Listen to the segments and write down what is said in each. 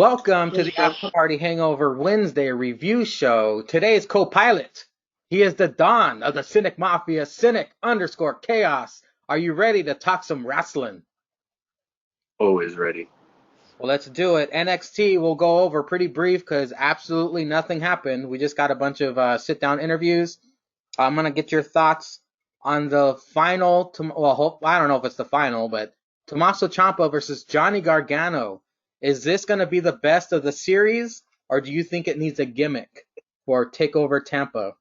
Welcome to the After Party Hangover Wednesday review show. Today's co-pilot, he is the Don of the Sinikk Mafia, Sinikk_Chaos. Are you ready to talk some wrestling? Always ready. Well, let's do it. NXT will go over pretty brief because absolutely nothing happened. We just got a bunch of sit-down interviews. I'm going to get your thoughts on the final, I don't know if it's the final, but Tommaso Ciampa versus Johnny Gargano. Is this going to be the best of the series, or do you think it needs a gimmick for TakeOver Tampa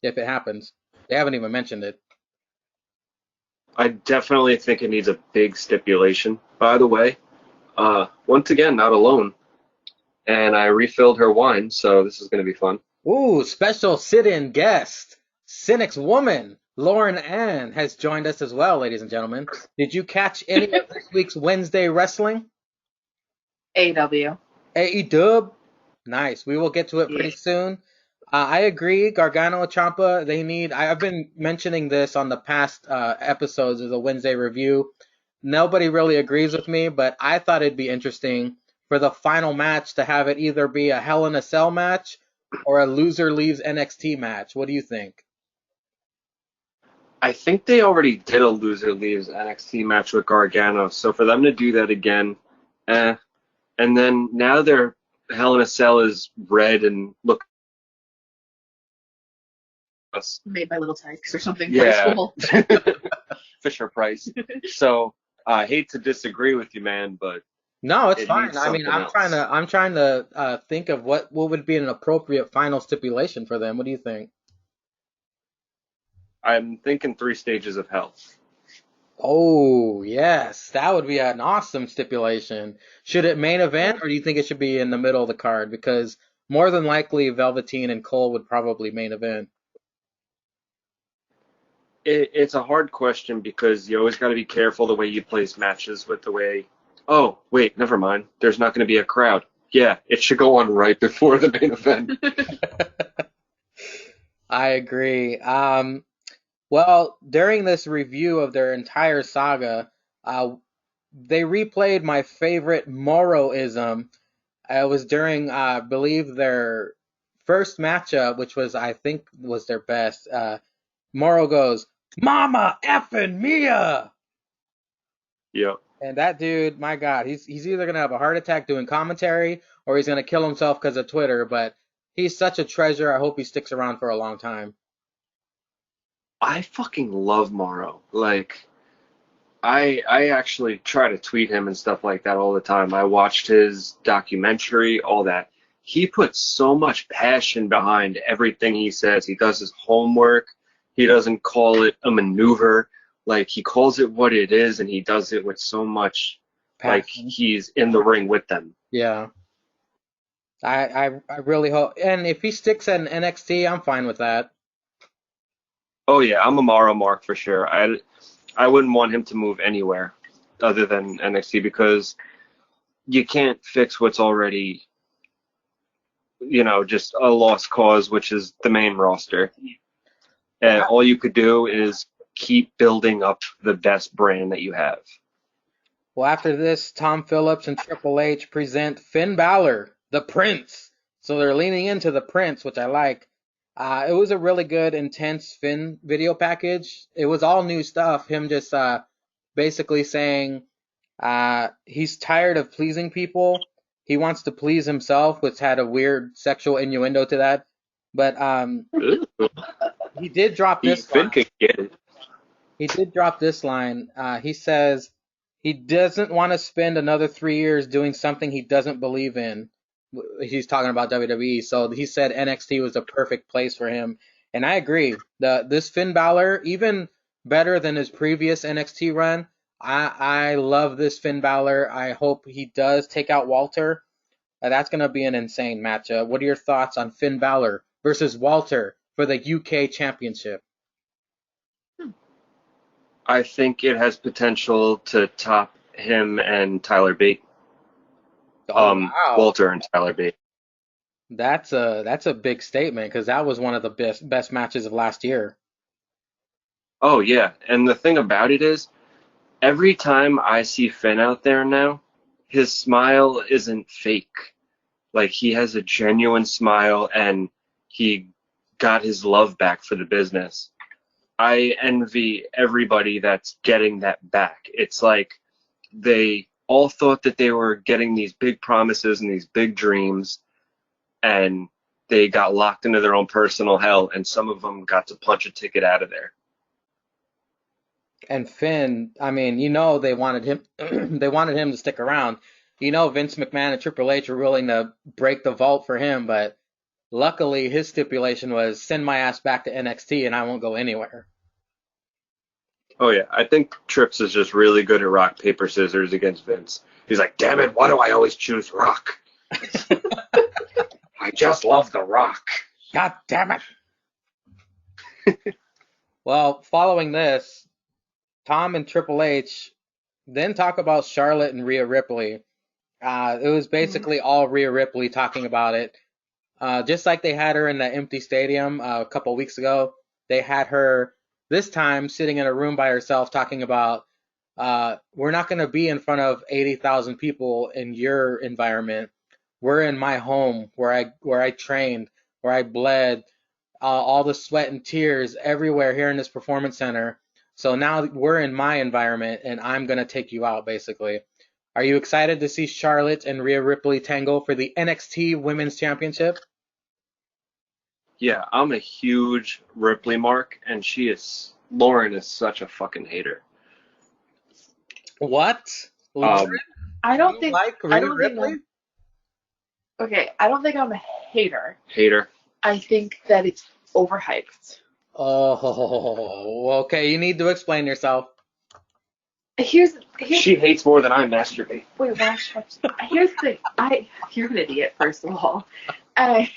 if it happens? They haven't even mentioned it. I definitely think it needs a big stipulation. By the way, once again, not alone. And I refilled her wine, so this is going to be fun. Ooh, special sit-in guest. Sinik's woman, Lauren Ann, has joined us as well, ladies and gentlemen. Did you catch any of this week's Wednesday wrestling? AW. AEW? Nice. We will get to it pretty soon. I agree. Gargano and Ciampa, they need. I've been mentioning this on the past episodes of the Wednesday review. Nobody really agrees with me, but I thought it'd be interesting for the final match to have it either be a Hell in a Cell match or a loser leaves NXT match. What do you think? I think they already did a loser leaves NXT match with Gargano, so for them to do that again, eh. And then now their Hell in a Cell is red and look. Made by Little Tykes or something. Yeah. Cool. Fisher Price. So I hate to disagree with you, man, but No, it's it fine. needs I mean, something I'm trying else. to I'm trying to think of what would be an appropriate final stipulation for them. What do you think? I'm thinking 3 stages of hell. Oh, yes, that would be an awesome stipulation. Should it main event, or do you think it should be in the middle of the card? Because more than likely, Velveteen and Cole would probably main event. It's a hard question because you always got to be careful the way you place matches with the way. Oh, wait, never mind. There's not going to be a crowd. Yeah, it should go on right before the main event. I agree. Well, during this review of their entire saga, they replayed my favorite Moroism. It was during, I believe, their first matchup, which was, I think, was their best. Moro goes, "Mama effing Mia!" Yep. And that dude, my God, he's either gonna have a heart attack doing commentary or he's gonna kill himself because of Twitter. But he's such a treasure. I hope he sticks around for a long time. I fucking love Morrow. Like, I actually try to tweet him and stuff like that all the time. I watched his documentary, all that. He puts so much passion behind everything he says. He does his homework. He doesn't call it a maneuver. Like he calls it what it is, and he does it with so much, like Passion. he's in the ring with them. Yeah. I really hope, and if he sticks in NXT, I'm fine with that. Oh yeah, I'm a Morrow mark for sure. I wouldn't want him to move anywhere other than NXT because you can't fix what's already, just a lost cause, which is the main roster. And Well, all you could do is keep building up the best brand that you have. after this, Tom Phillips and Triple H present Finn Balor, the Prince. So they're leaning into the Prince, which I like. It was a really good, intense Finn video package. It was all new stuff. Him just basically saying he's tired of pleasing people. He wants to please himself, which had a weird sexual innuendo to that. But Ooh, he did drop this Finn line. could get it. He did drop this line. He says he doesn't want to spend another 3 years doing something he doesn't believe in. He's talking about WWE. So he said NXT was the perfect place for him. And I agree. This Finn Balor, even better than his previous NXT run. I love this Finn Balor. I hope he does take out Walter. That's going to be an insane matchup. What are your thoughts on Finn Balor versus Walter for the UK Championship? I think it has potential to top him and Tyler Bate. Oh wow. Walter and Tyler Bate. That's a big statement because that was one of the best matches of last year. Oh yeah, and the thing about it is, every time I see Finn out there now, his smile isn't fake. Like, he has a genuine smile, and he got his love back for the business. I envy everybody that's getting that back. It's like they all thought that they were getting these big promises and these big dreams, and they got locked into their own personal hell, and some of them got to punch a ticket out of there. And Finn, I mean, they wanted him they wanted him to stick around. Vince McMahon and Triple H were willing to break the vault for him, but luckily his stipulation was send my ass back to NXT and I won't go anywhere. Oh yeah, I think Trips is just really good at rock, paper, scissors against Vince. He's like, damn it, why do I always choose Rock? I just love The Rock. God damn it. Well, following this, Tom and Triple H then talk about Charlotte and Rhea Ripley. It was basically all Rhea Ripley talking about it. Just like they had her in that empty stadium a couple weeks ago, they had her this time sitting in a room by herself talking about, we're not going to be in front of 80,000 people in your environment. We're in my home where I trained, where I bled, all the sweat and tears everywhere here in this performance center. So now we're in my environment and I'm going to take you out, basically. Are you excited to see Charlotte and Rhea Ripley tangle for the NXT Women's Championship? Yeah, I'm a huge Ripley mark, and Lauren is such a fucking hater. What? I don't think like I Rhea don't think Ripley? okay, I don't think I'm a hater. Hater. I think that it's overhyped. Oh, okay. You need to explain yourself. Here's She hates more than I masturbate. wait, here's the thing. You're an idiot, first of all. I'm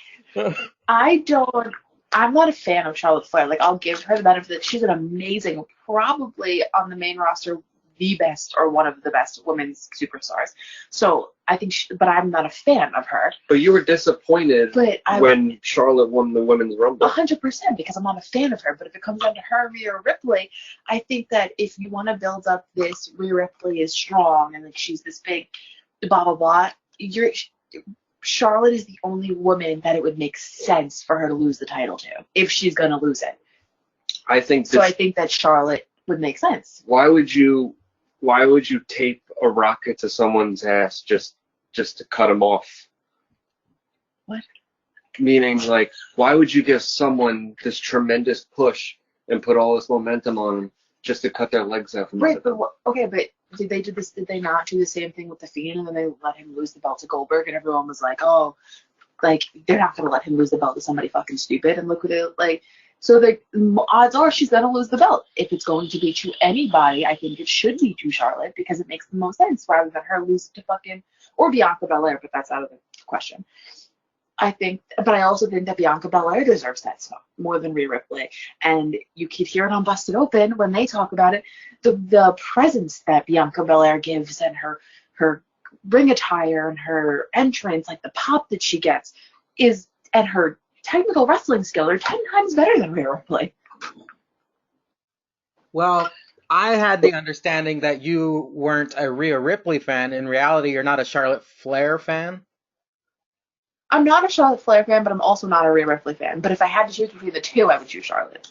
not a fan of Charlotte Flair. Like, I'll give her the benefit that she's an amazing, probably on the main roster, the best or one of the best women's superstars. So I think, but I'm not a fan of her. But you were disappointed when Charlotte won the Women's Rumble. 100%, because I'm not a fan of her. But if it comes down to her, Rhea Ripley, I think that if you want to build up this, Rhea Ripley is strong and like she's this big, blah blah blah. Charlotte is the only woman that it would make sense for her to lose the title to, if she's gonna lose it. I think that Charlotte would make sense. Why would you tape a rocket to someone's ass just to cut them off? What? Meaning, like, why would you give someone this tremendous push and put all this momentum on them just to cut their legs off? Right, but did they not do the same thing with the Fiend, and then they let him lose the belt to Goldberg, and everyone was like, oh, like, they're not gonna let him lose the belt to somebody fucking stupid, and look what it, like, so the odds are she's gonna lose the belt. If it's going to be to anybody, I think it should be to Charlotte, because it makes the most sense rather than her lose it to fucking, or Bianca Belair, but that's out of the question. But I also think that Bianca Belair deserves that spot more than Rhea Ripley. And you could hear it on Busted Open when they talk about it. The presence that Bianca Belair gives, and her ring attire and her entrance, like the pop that she gets, and her technical wrestling skill are 10 times better than Rhea Ripley. Well, I had the understanding that you weren't a Rhea Ripley fan. In reality, you're not a Charlotte Flair fan. I'm not a Charlotte Flair fan, but I'm also not a Rhea Ripley fan. But if I had to choose between the two, I would choose Charlotte.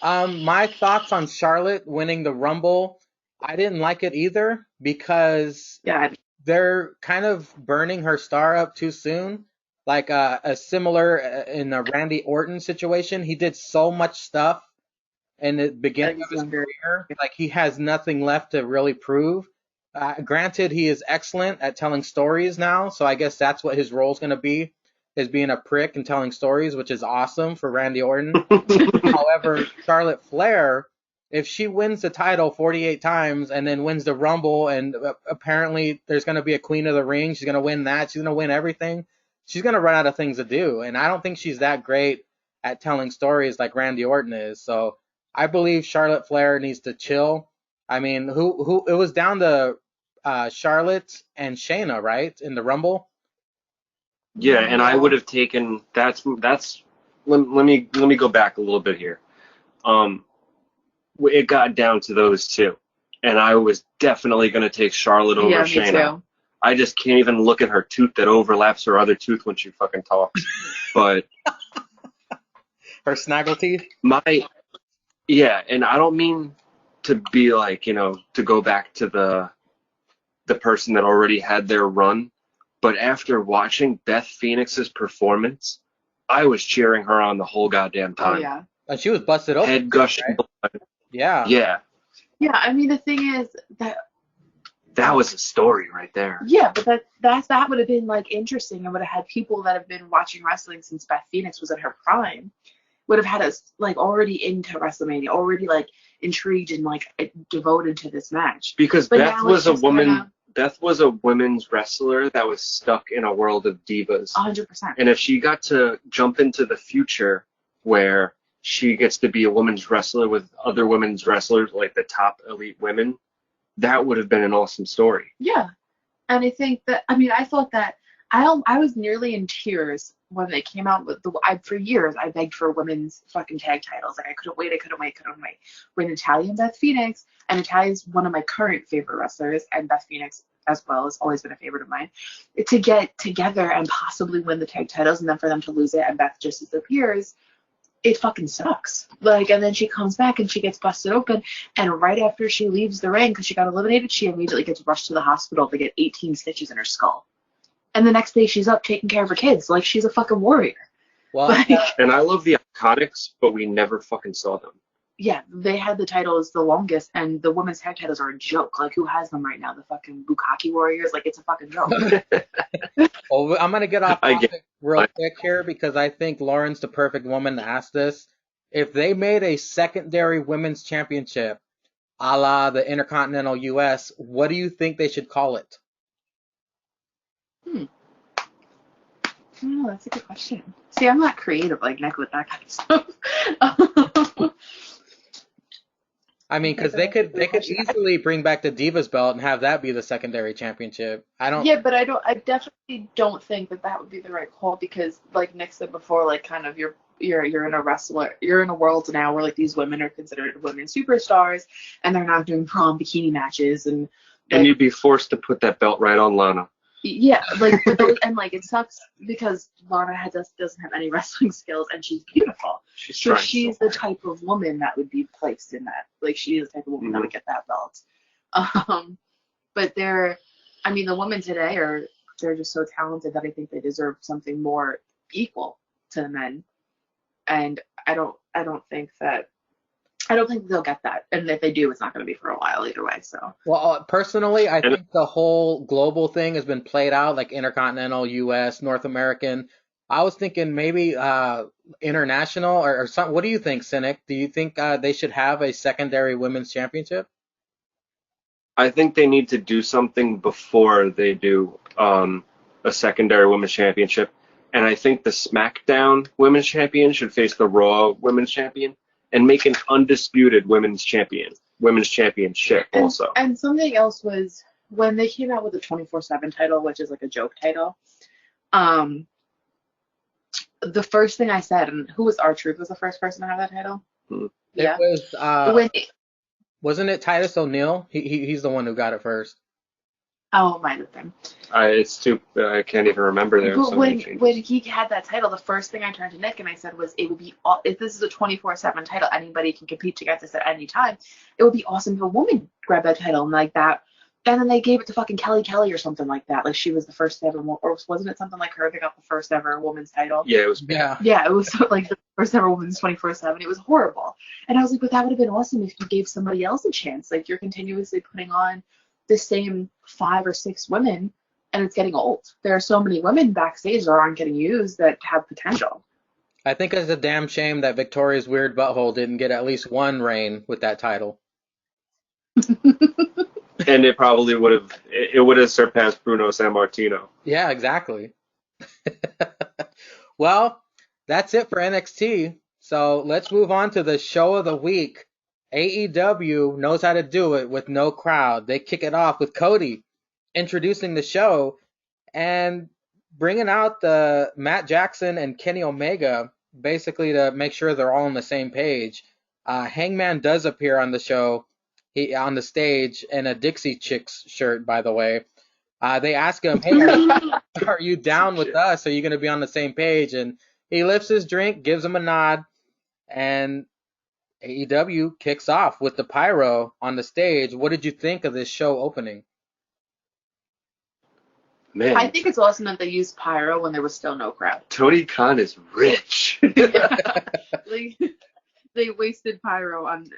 My thoughts on Charlotte winning the Rumble, I didn't like it either, because they're kind of burning her star up too soon. Like a similar in a Randy Orton situation. He did so much stuff in the beginning of his career. Like, he has nothing left to really prove. Granted, he is excellent at telling stories now, so I guess that's what his role is going to be, is being a prick and telling stories, which is awesome for Randy Orton. However, Charlotte Flair, if she wins the title 48 times and then wins the Rumble, and apparently there's going to be a Queen of the Ring, she's going to win that, she's going to win everything, she's going to run out of things to do. And I don't think she's that great at telling stories like Randy Orton is. So I believe Charlotte Flair needs to chill. I mean, who it was down to Charlotte and Shayna, right, in the Rumble? Yeah, and I would have taken let me go back a little bit here. It got down to those two, and I was definitely going to take Charlotte over Shayna. I just can't even look at her tooth that overlaps her other tooth when she fucking talks. But Her snaggle teeth. Yeah, and I don't mean to be like, to go back to the person that already had their run, but after watching Beth Phoenix's performance, I was cheering her on the whole goddamn Oh time. yeah. And she was busted open. Head gushing right? blood. Yeah. Yeah, Yeah, I mean the thing is that was a story right there. yeah, but that would have been like interesting and would have had people that have been watching wrestling since Beth Phoenix was in her prime would have had us like already into WrestleMania, already like intrigued and like devoted to this match. Because But Beth now was it's a just woman. kinda Beth was a women's wrestler that was stuck in a world of divas. 100%. And if she got to jump into the future where she gets to be a women's wrestler with other women's wrestlers, like the top elite women, that would have been an awesome story. Yeah. And I think that, I mean, I thought that I was nearly in tears when they came out with for years, I begged for women's fucking tag titles. Like, I couldn't wait. When Natalia and Beth Phoenix, and Natalia's one of my current favorite wrestlers, and Beth Phoenix as well has always been a favorite of mine, to get together and possibly win the tag titles and then for them to lose it and Beth just disappears, it fucking sucks. Like, and then she comes back and she gets busted open, and right after she leaves the ring because she got eliminated, she immediately gets rushed to the hospital to get 18 stitches in her skull. And the next day she's up taking care of her kids like she's a fucking warrior. Well, Like, And I love the Iconics, but we never fucking saw them. yeah, they had the titles the longest, and the women's tag titles are a joke. Like, who has them right now? The fucking Bukaki Warriors? Like, it's a fucking joke. well, I'm gonna get off I get- topic real quick here because I think Lauren's the perfect woman to ask this. If they made a secondary women's championship, a la the Intercontinental US, what do you think they should call it? Oh, that's a good question. See, I'm not creative like Nick with that kind of stuff. I mean, because they could easily bring back the Divas belt and have that be the secondary championship. I don't. Yeah, but I definitely don't think that would be the right call because, like Nick said before, like kind of you're in a world now where like these women are considered women superstars and they're not doing prom bikini matches and you'd be forced to put that belt right on Lana. yeah, like and like it sucks because Lana doesn't have any wrestling skills and she's beautiful. So she's the type of woman that would be placed in that. Like she is the type of woman that would get that belt. But the women today they're just so talented that I think they deserve something more equal to the men. And I don't think they'll get that. And if they do, it's not going to be for a while either way. So. Well, personally, I think the whole global thing has been played out, like Intercontinental, US, North American. I was thinking maybe international or something. What do you think, Sinikk? Do you think they should have a secondary women's championship? I think they need to do something before they do a secondary women's championship. And I think the SmackDown women's champion should face the Raw women's champion and make an undisputed women's championship also. And something else was when they came out with the 24/7 title, which is like a joke title. The first thing I said, and who was R-Truth was the first person to have that title? Yeah. It was wasn't it Titus O'Neil? He's the one who got it first. Oh, it might have been. I can't even remember there. But when he had that title, the first thing I turned to Nick and I said was, it would be if this is a 24/7 title, anybody can compete against this at any time. It would be awesome if a woman grabbed that title and like that. And then they gave it to fucking Kelly or something like that. Like she was the first ever, or wasn't it something like her that got the first ever woman's title? Yeah, it was. Yeah, it was like the first ever women's 24/7. It was horrible. And I was like, but that would have been awesome if you gave somebody else a chance. Like you're continuously putting on the same 5 or 6 women, and it's getting old. There are so many women backstage that aren't getting used that have potential. I think it's a damn shame that Victoria's Weird Butthole didn't get at least one reign with that title. And it probably would have surpassed Bruno Sammartino. Yeah, exactly. Well, that's it for NXT. So let's move on to the show of the week. AEW knows how to do it with no crowd. They kick it off with Cody introducing the show and bringing out the Matt Jackson and Kenny Omega basically to make sure they're all on the same page. Hangman does appear on the show, on the stage in a Dixie Chicks shirt, by the way. They ask him, "Hey, are you down with us? Are you going to be on the same page?" And he lifts his drink, gives him a nod, and AEW kicks off with the pyro on the stage. What did you think of this show opening? Man, I think it's awesome that they used pyro when there was still no crowd. Tony Khan is rich. They wasted pyro on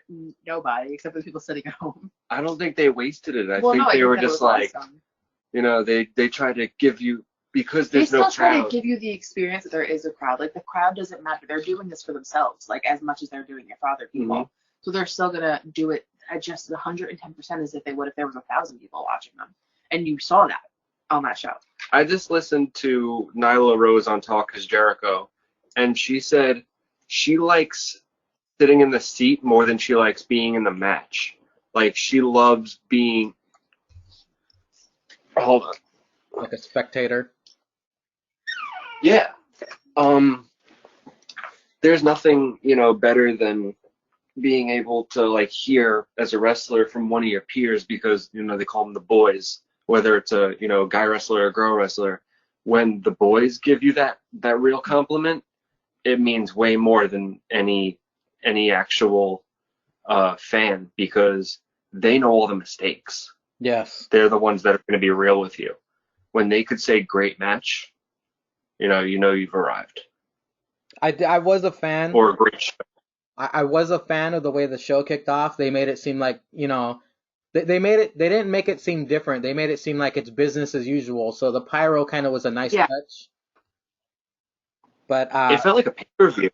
nobody except for the people sitting at home. I don't think they wasted it. I Well, think no, I they think were that just was like, awesome. they try to give you, because They there's no still try to crowd. give you the experience that there is a crowd. Like, the crowd doesn't matter. They're doing this for themselves, like, as much as they're doing it for other people. Mhm. So they're still gonna do it just 110% as if they would if there was 1,000 people watching them. And you saw that on that show. I just listened to Nyla Rose on Talk is Jericho, and she said she likes sitting in the seat more than she likes being in the match. Like, she loves being. Hold on. Like a spectator? Yeah. There's nothing, better than being able to like hear as a wrestler from one of your peers, because they call them the boys, whether it's a guy wrestler or girl wrestler. When the boys give you that real compliment, it means way more than any actual fan, because they know all the mistakes. Yes. They're the ones that are going to be real with you. When they could say great match, you've arrived. I was a fan. Or a great show. I was a fan of the way the show kicked off. They made it seem like, they made it, they didn't make it seem different. They made it seem like it's business as usual. So the pyro kind of was a nice touch. But It felt like a pay-per-view.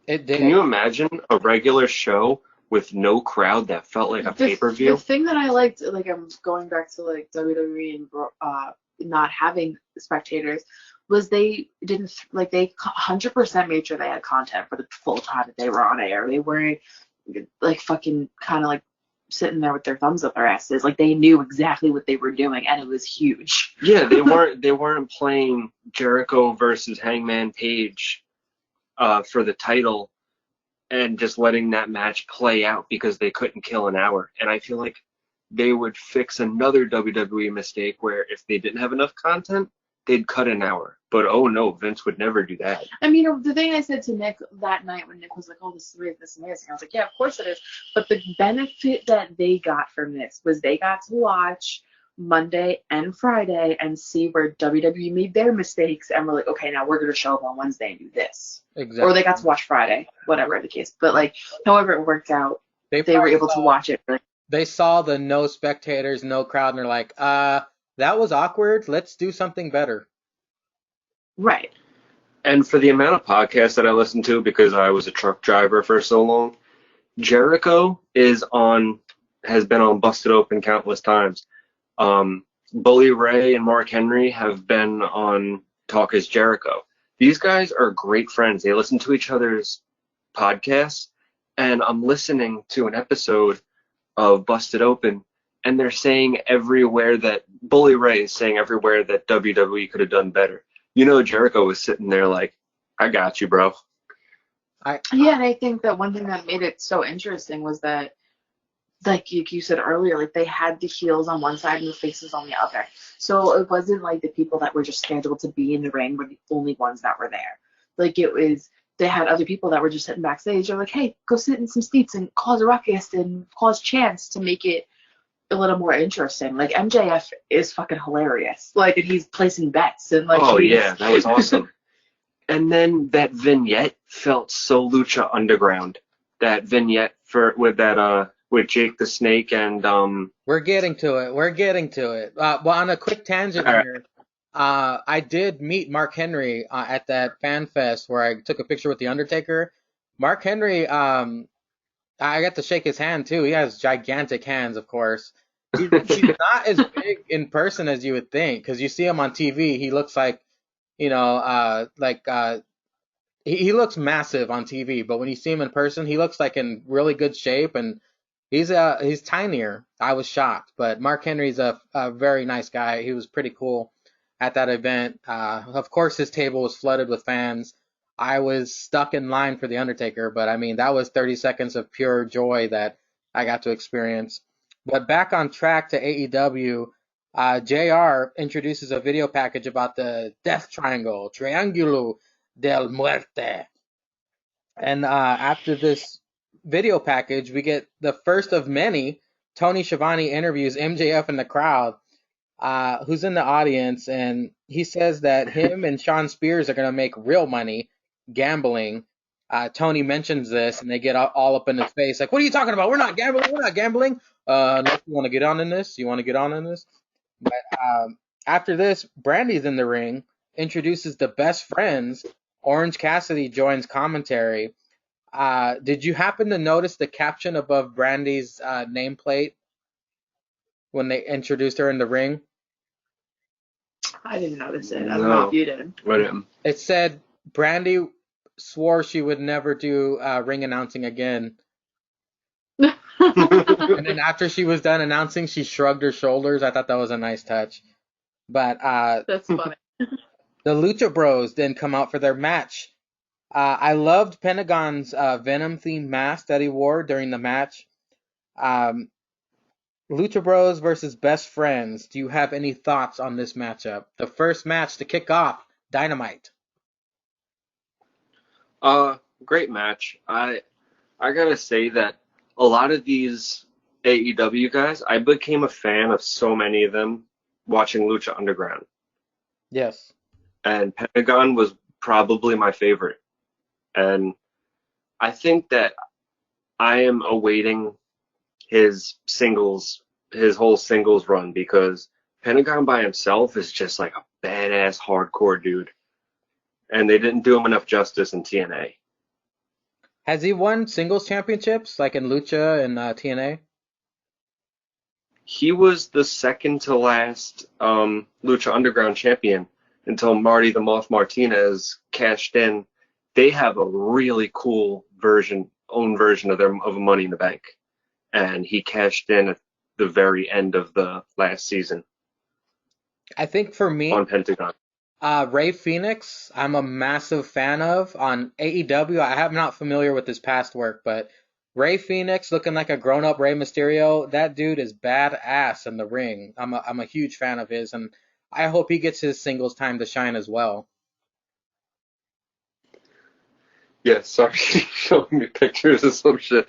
it did. Can you imagine a regular show with no crowd that felt like a pay-per-view? The thing that I liked, like, I'm going back to like WWE and not having spectators, was they didn't like they 100% made sure they had content for the full time that they were on air. They weren't like fucking kind of like sitting there with their thumbs up their asses. Like, they knew exactly what they were doing, and it was huge. Yeah, they weren't playing Jericho versus Hangman Page for the title and just letting that match play out because they couldn't kill an hour. And I feel like they would fix another WWE mistake where if they didn't have enough content, they'd cut an hour. But oh no, Vince would never do that. I mean, the thing I said to Nick that night when Nick was like, "Oh, this is amazing," I was like, "Yeah, of course it is." But the benefit that they got from this was they got to watch Monday and Friday and see where WWE made their mistakes, and we're like, okay, now we're gonna show up on Wednesday and do this. Exactly. Or they got to watch Friday, whatever the case. But like, however it worked out, they were able to watch it. They saw the no spectators, no crowd, and they're like, that was awkward. Let's do something better. Right. And for the amount of podcasts that I listened to, because I was a truck driver for so long, Jericho has been on Busted Open countless times. Bully Ray and Mark Henry have been on Talk is Jericho. These guys are great friends. They listen to each other's podcasts, and I'm listening to an episode of Busted Open, and they're saying everywhere that Bully Ray is saying everywhere that WWE could have done better. Jericho was sitting there like, I got you, bro. And I think that one thing that made it so interesting was that, like you said earlier, like, they had the heels on one side and the faces on the other. So it wasn't like the people that were just scheduled to be in the ring were the only ones that were there. Like, it was, they had other people that were just sitting backstage. They're like, hey, go sit in some seats and cause a ruckus and cause chants to make it a little more interesting. Like, MJF is fucking hilarious. Like, and he's placing bets and like. Oh yeah, that was awesome. And then that vignette felt so Lucha Underground. That vignette with Jake the Snake and We're getting to it. Well, on a quick tangent here, I did meet Mark Henry at that fan fest where I took a picture with the Undertaker. Mark Henry, I got to shake his hand too. He has gigantic hands, of course. He's not as big in person as you would think, because you see him on TV. He looks like, he looks massive on TV, but when you see him in person, he looks like in really good shape, and he's tinier. I was shocked, but Mark Henry's a very nice guy. He was pretty cool at that event. Of course, his table was flooded with fans. I was stuck in line for the Undertaker, but I mean, that was 30 seconds of pure joy that I got to experience. But back on track to AEW, JR introduces a video package about the Death Triangle, Triangulo del Muerte. And after this video package, we get the first of many. Tony Schiavone interviews MJF in the crowd, who's in the audience, and he says that him and Sean Spears are going to make real money gambling. Tony mentions this, and they get all up in his face, like, "What are you talking about? We're not gambling. We're not gambling." Unless you want to get on in this, you want to get on in this. But after this, Brandy's in the ring, introduces the best friends. Orange Cassidy joins commentary. Did you happen to notice the caption above Brandy's nameplate when they introduced her in the ring? I didn't notice it. I don't know if you did. It said Brandy swore she would never do ring announcing again. And then after she was done announcing, she shrugged her shoulders. I thought that was a nice touch. But That's funny. the Lucha Bros then come out for their match. I loved Pentagon's Venom-themed mask that he wore during the match. Lucha Bros versus Best Friends. Do you have any thoughts on this matchup? The first match to kick off Dynamite. Great match. I gotta say that a lot of these AEW guys, I became a fan of so many of them watching Lucha Underground. Yes. And Pentagon was probably my favorite. And I think that I am awaiting his whole singles run, because Pentagon by himself is just like a badass hardcore dude. And they didn't do him enough justice in TNA. Has he won singles championships like in Lucha and TNA? He was the second to last Lucha Underground champion until Marty the Moth Martinez cashed in. They have a really cool own version of Money in the Bank, and he cashed in at the very end of the last season. I think for me, on Pentagon. Ray Phoenix, I'm a massive fan of on AEW. I am not familiar with his past work, but Ray Phoenix looking like a grown-up Rey Mysterio, that dude is badass in the ring. I'm a huge fan of his, and I hope he gets his singles time to shine as well. Yeah, sorry, showing me pictures of some shit.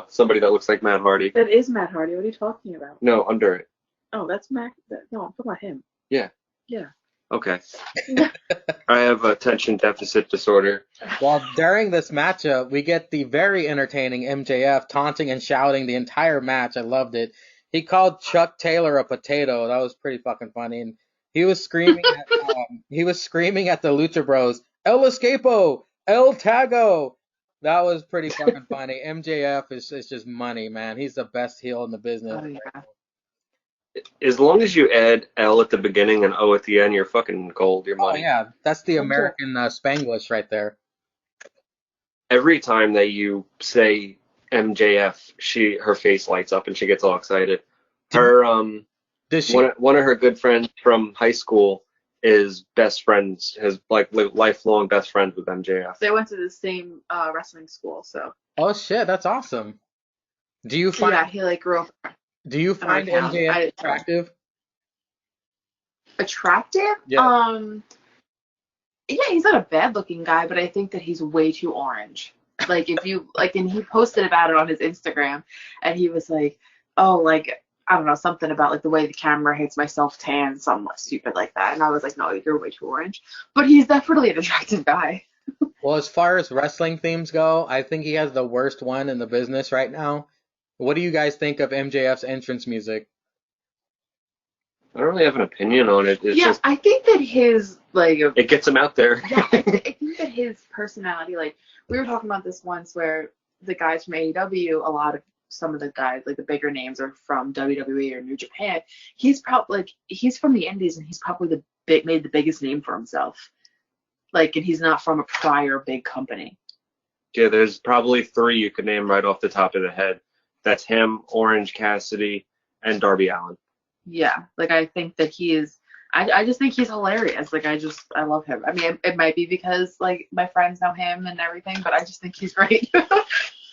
Somebody that looks like Matt Hardy. That is Matt Hardy. What are you talking about? No, under it. Oh, that's Matt. No, I'm talking about him. Yeah. Yeah. Okay. I have attention deficit disorder. Well, during this matchup, we get the very entertaining MJF taunting and shouting the entire match. I loved it. He called Chuck Taylor a potato. That was pretty fucking funny. And he was screaming at the Lucha Bros, El Escapo, El Tago. That was pretty fucking funny. MJF is just money, man. He's the best heel in the business. Oh, yeah. As long as you add L at the beginning and O at the end, you're fucking gold. You're money. Oh, yeah. That's the American Spanglish right there. Every time that you say MJF, her face lights up and she gets all excited. Her one of her good friends from high school is best friends, has like lifelong best friends with MJF. They went to the same wrestling school, so. Oh shit, that's awesome. Do you find? Yeah, he like grew up. Do you find MJF attractive? Attractive? Yeah. Yeah, he's not a bad-looking guy, but I think that he's way too orange. Like, if you, like, and he posted about it on his Instagram, and he was like, oh, like, I don't know, something about, like, the way the camera hits my self-tan, something stupid like that. And I was like, no, you're way too orange. But he's definitely an attractive guy. Well, as far as wrestling themes go, I think he has the worst one in the business right now. What do you guys think of MJF's entrance music? I don't really have an opinion on it. It's just, I think that his, like... it gets him out there. Yeah, I think that his personality, like, we were talking about this once where the guys from AEW, some of the guys, like the bigger names, are from WWE or New Japan. He's probably, like, he's from the Indies, and he's probably made the biggest name for himself. Like, and he's not from a prior big company. Yeah, there's probably 3 you could name right off the top of the head. That's him, Orange Cassidy, and Darby Allin. Yeah, like, I think that he is, I just think he's hilarious. Like, I love him. I mean, it might be because, like, my friends know him and everything, but I just think he's great.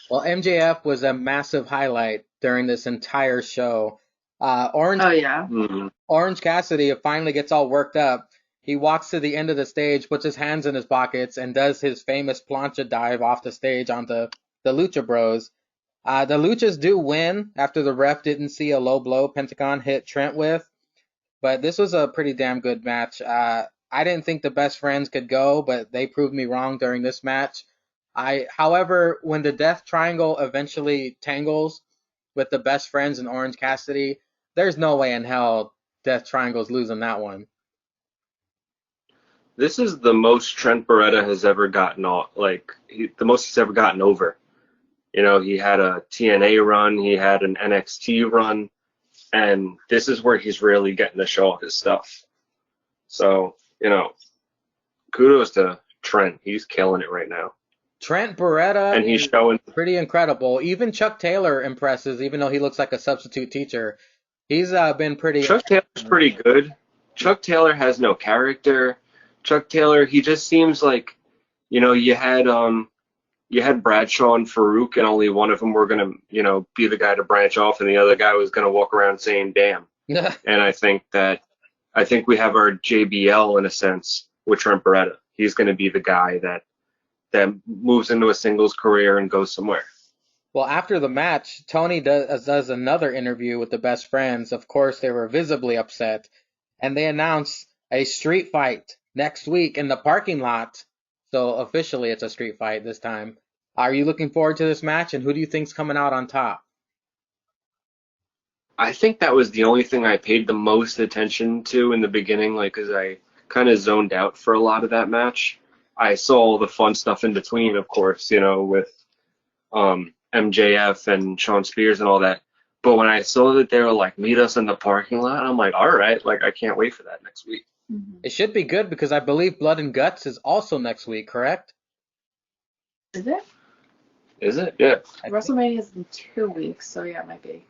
Well, MJF was a massive highlight during this entire show. Orange Oh yeah. Mhm. Orange Cassidy finally gets all worked up. He walks to the end of the stage, puts his hands in his pockets, and does his famous plancha dive off the stage onto the Lucha Bros. The Luchas do win after the ref didn't see a low blow Pentagon hit Trent with, but this was a pretty damn good match. I didn't think the best friends could go, but they proved me wrong during this match. However, when the Death Triangle eventually tangles with the best friends in Orange Cassidy, there's no way in hell Death Triangle's losing that one. This is the most Trent Beretta has ever gotten the most he's ever gotten over. You know, he had a TNA run, he had an NXT run, and this is where he's really getting to show off his stuff. So, you know, kudos to Trent. He's killing it right now. Trent Beretta And he's is showing pretty incredible. Even Chuck Taylor impresses, even though he looks like a substitute teacher. He's been pretty. Chuck Taylor's pretty good. Chuck Taylor has no character. Chuck Taylor, he just seems like, you know, you had Bradshaw and Farouk, and only one of them were gonna, you know, be the guy to branch off, and the other guy was gonna walk around saying "damn." And I think we have our JBL in a sense with Trent Beretta. He's gonna be the guy that moves into a singles career and goes somewhere. Well, after the match, Tony does another interview with the best friends. Of course, they were visibly upset, and they announce a street fight next week in the parking lot. So officially, it's a street fight this time. Are you looking forward to this match, and who do you think's coming out on top? I think that was the only thing I paid the most attention to in the beginning, like, 'cause I kind of zoned out for a lot of that match. I saw all the fun stuff in between, of course, you know, with MJF and Sean Spears and all that. But when I saw that they were like, meet us in the parking lot, I'm like, all right, like, I can't wait for that next week. Mm-hmm. It should be good because I believe Blood and Guts is also next week, correct? Is it? Is it? Yeah. WrestleMania is in 2 weeks, so yeah, it might be.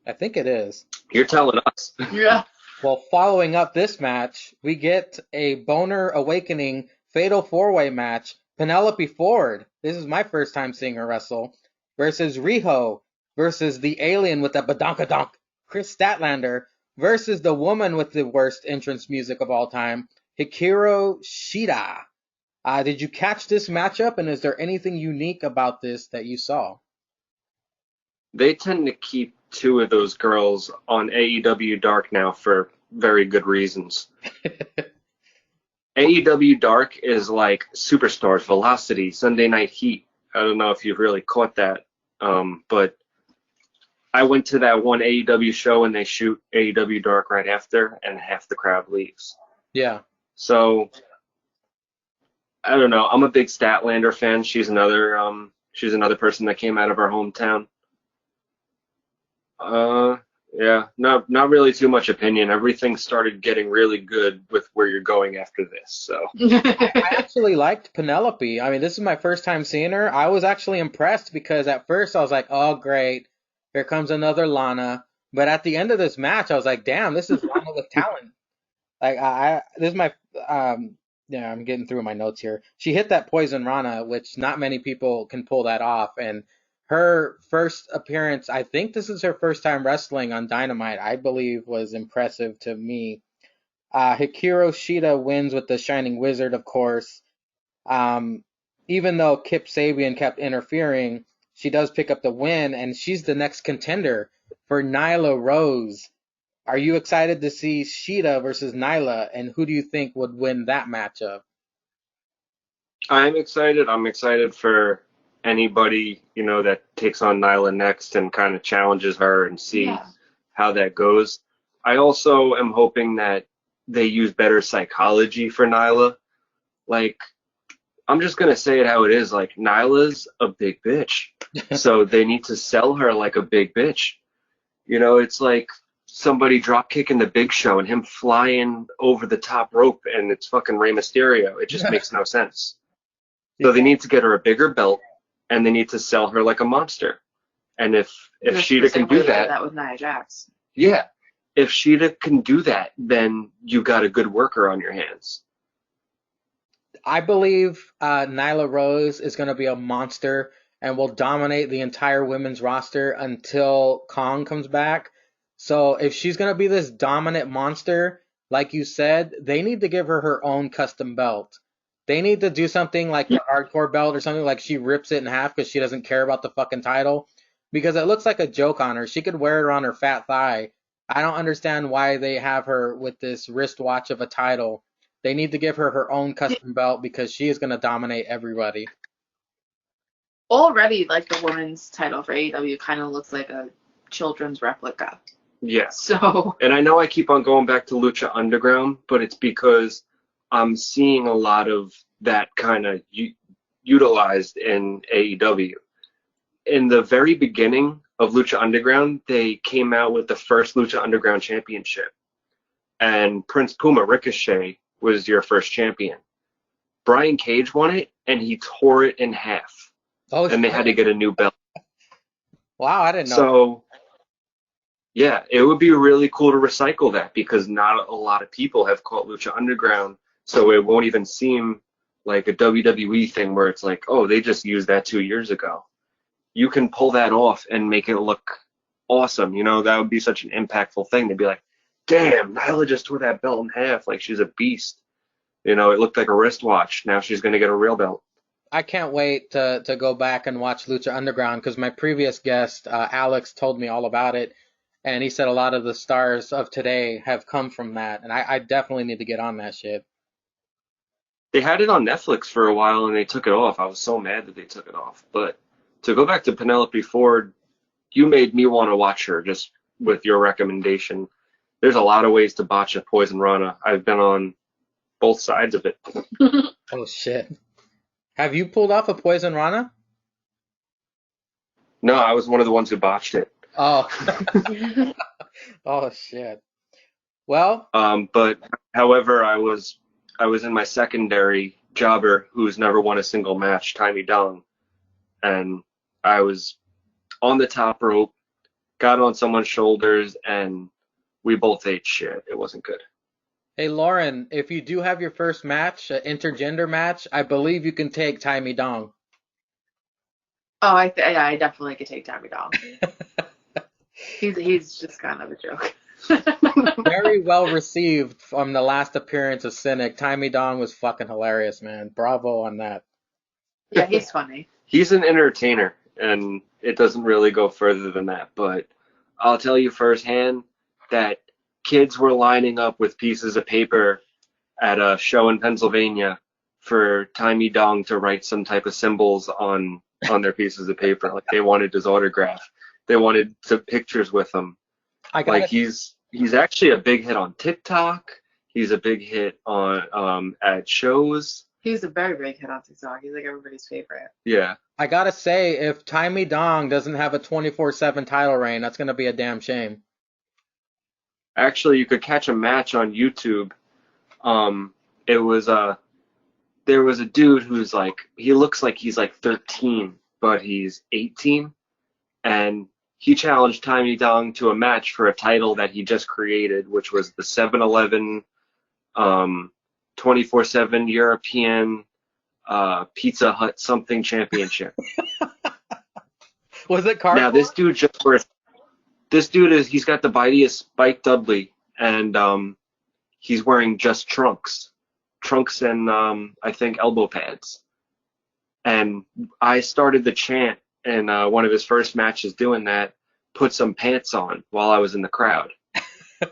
I think it is. You're telling us. Yeah. Well, following up this match, we get a Boner Awakening Fatal 4-Way match. Penelope Ford, this is my first time seeing her wrestle, versus Riho, versus the alien with the badonkadonk, Chris Statlander, versus the woman with the worst entrance music of all time, Hikaru Shida. Did you catch this matchup, and is there anything unique about this that you saw? They tend to keep two of those girls on AEW Dark now for very good reasons. AEW Dark is like Superstars, Velocity, Sunday Night Heat. I don't know if you've really caught that, but I went to that one AEW show and they shoot AEW Dark right after, and half the crowd leaves. Yeah. So I don't know. I'm a big Statlander fan. She's another person that came out of our hometown. Yeah, not really too much opinion. Everything started getting really good with where you're going after this. So I actually liked Penelope. I mean, this is my first time seeing her. I was actually impressed because at first I was like, oh, great. Here comes another Lana. But at the end of this match, I was like, damn, this is Lana with talent. Like, this is my, yeah, I'm getting through my notes here. She hit that Poison Rana, which not many people can pull that off. And her first appearance, I think this is her first time wrestling on Dynamite, I believe was impressive to me. Hikaru Shida wins with the Shining Wizard, of course. Even though Kip Sabian kept interfering, she does pick up the win, and she's the next contender for Nyla Rose. Are you excited to see Shida versus Nyla, and who do you think would win that matchup? I'm excited. I'm excited for anybody, you know, that takes on Nyla next and kind of challenges her and see how that goes. I also am hoping that they use better psychology for Nyla. Like, I'm just going to say it how it is. Like, Nyla's a big bitch. So they need to sell her like a big bitch. You know, it's like somebody drop kicking the Big Show and him flying over the top rope and it's fucking Rey Mysterio. It just makes no sense. So they need to get her a bigger belt and they need to sell her like a monster. And if Shida can do that with Nia Jax. yeah, if Shida can do that, then you got a good worker on your hands. I believe Nyla Rose is going to be a monster and will dominate the entire women's roster until Kong comes back. So if she's gonna be this dominant monster, like you said, they need to give her her own custom belt. They need to do something like the hardcore belt or something like she rips it in half because she doesn't care about the fucking title. Because it looks like a joke on her. She could wear it on her fat thigh. I don't understand why they have her with this wristwatch of a title. They need to give her her own custom belt because she is gonna dominate everybody. Already, like the women's title for AEW kind of looks like a children's replica. Yeah. So And I know I keep on going back to Lucha Underground, but it's because I'm seeing a lot of that kind of utilized in AEW. In the very beginning of Lucha Underground, they came out with the first Lucha Underground championship. And Prince Puma Ricochet was your first champion. Brian Cage won it, and he tore it in half. Oh And they had to shit! get a new belt. Wow, I didn't know. So, yeah, it would be really cool to recycle that because not a lot of people have caught Lucha Underground, so it won't even seem like a WWE thing where it's like, oh, they just used that 2 years ago. You can pull that off and make it look awesome. You know, that would be such an impactful thing. They'd be like, damn, Nyla just tore that belt in half. Like, she's a beast. You know, it looked like a wristwatch. Now she's going to get a real belt. I can't wait to go back and watch Lucha Underground because my previous guest, Alex, told me all about it. And he said a lot of the stars of today have come from that. And I definitely need to get on that shit. They had it on Netflix for a while and they took it off. I was so mad that they took it off. But to go back to Penelope Ford, you made me want to watch her just with your recommendation. There's a lot of ways to botch a Poison Rana. I've been on both sides of it. Oh, shit. Have you pulled off a Poison Rana? No, I was one of the ones who botched it. Oh. Oh, shit. Well, But however, I was in my secondary jobber who's never won a single match, Timey Dong, and I was on the top rope, got on someone's shoulders, and we both ate shit. It wasn't good. hey, Lauren, if you do have your first match, an intergender match, I believe you can take Timey Dong. oh, yeah, I definitely could take Tommy Dong. He's just kind of a joke. Very well received from the last appearance of Sinikk. Timey Dong was fucking hilarious, man. Bravo on that. Yeah, he's funny. He's an entertainer, and it doesn't really go further than that. But I'll tell you firsthand that kids were lining up with pieces of paper at a show in Pennsylvania for Timey Dong to write some type of symbols on their pieces of paper. Like they wanted his autograph. They wanted some pictures with him. I Like gotta, he's actually a big hit on TikTok. He's a big hit on at shows. He's a very big hit on TikTok. He's like everybody's favorite. Yeah. I gotta say, if Timey Dong doesn't have a 24/7 title reign, that's gonna be a damn shame. Actually, you could catch a match on YouTube. It was there was a dude who's like he looks like he's like 13, but he's 18, and he challenged Timey Dong to a match for a title that he just created, which was the 7-Eleven 24/7 European Pizza Hut something championship. Was it Now cardboard? this dude he's got the bitiest Spike Dudley, and he's wearing just trunks and I think elbow pads. And I started the chant in one of his first matches doing that, put some pants on while I was in the crowd.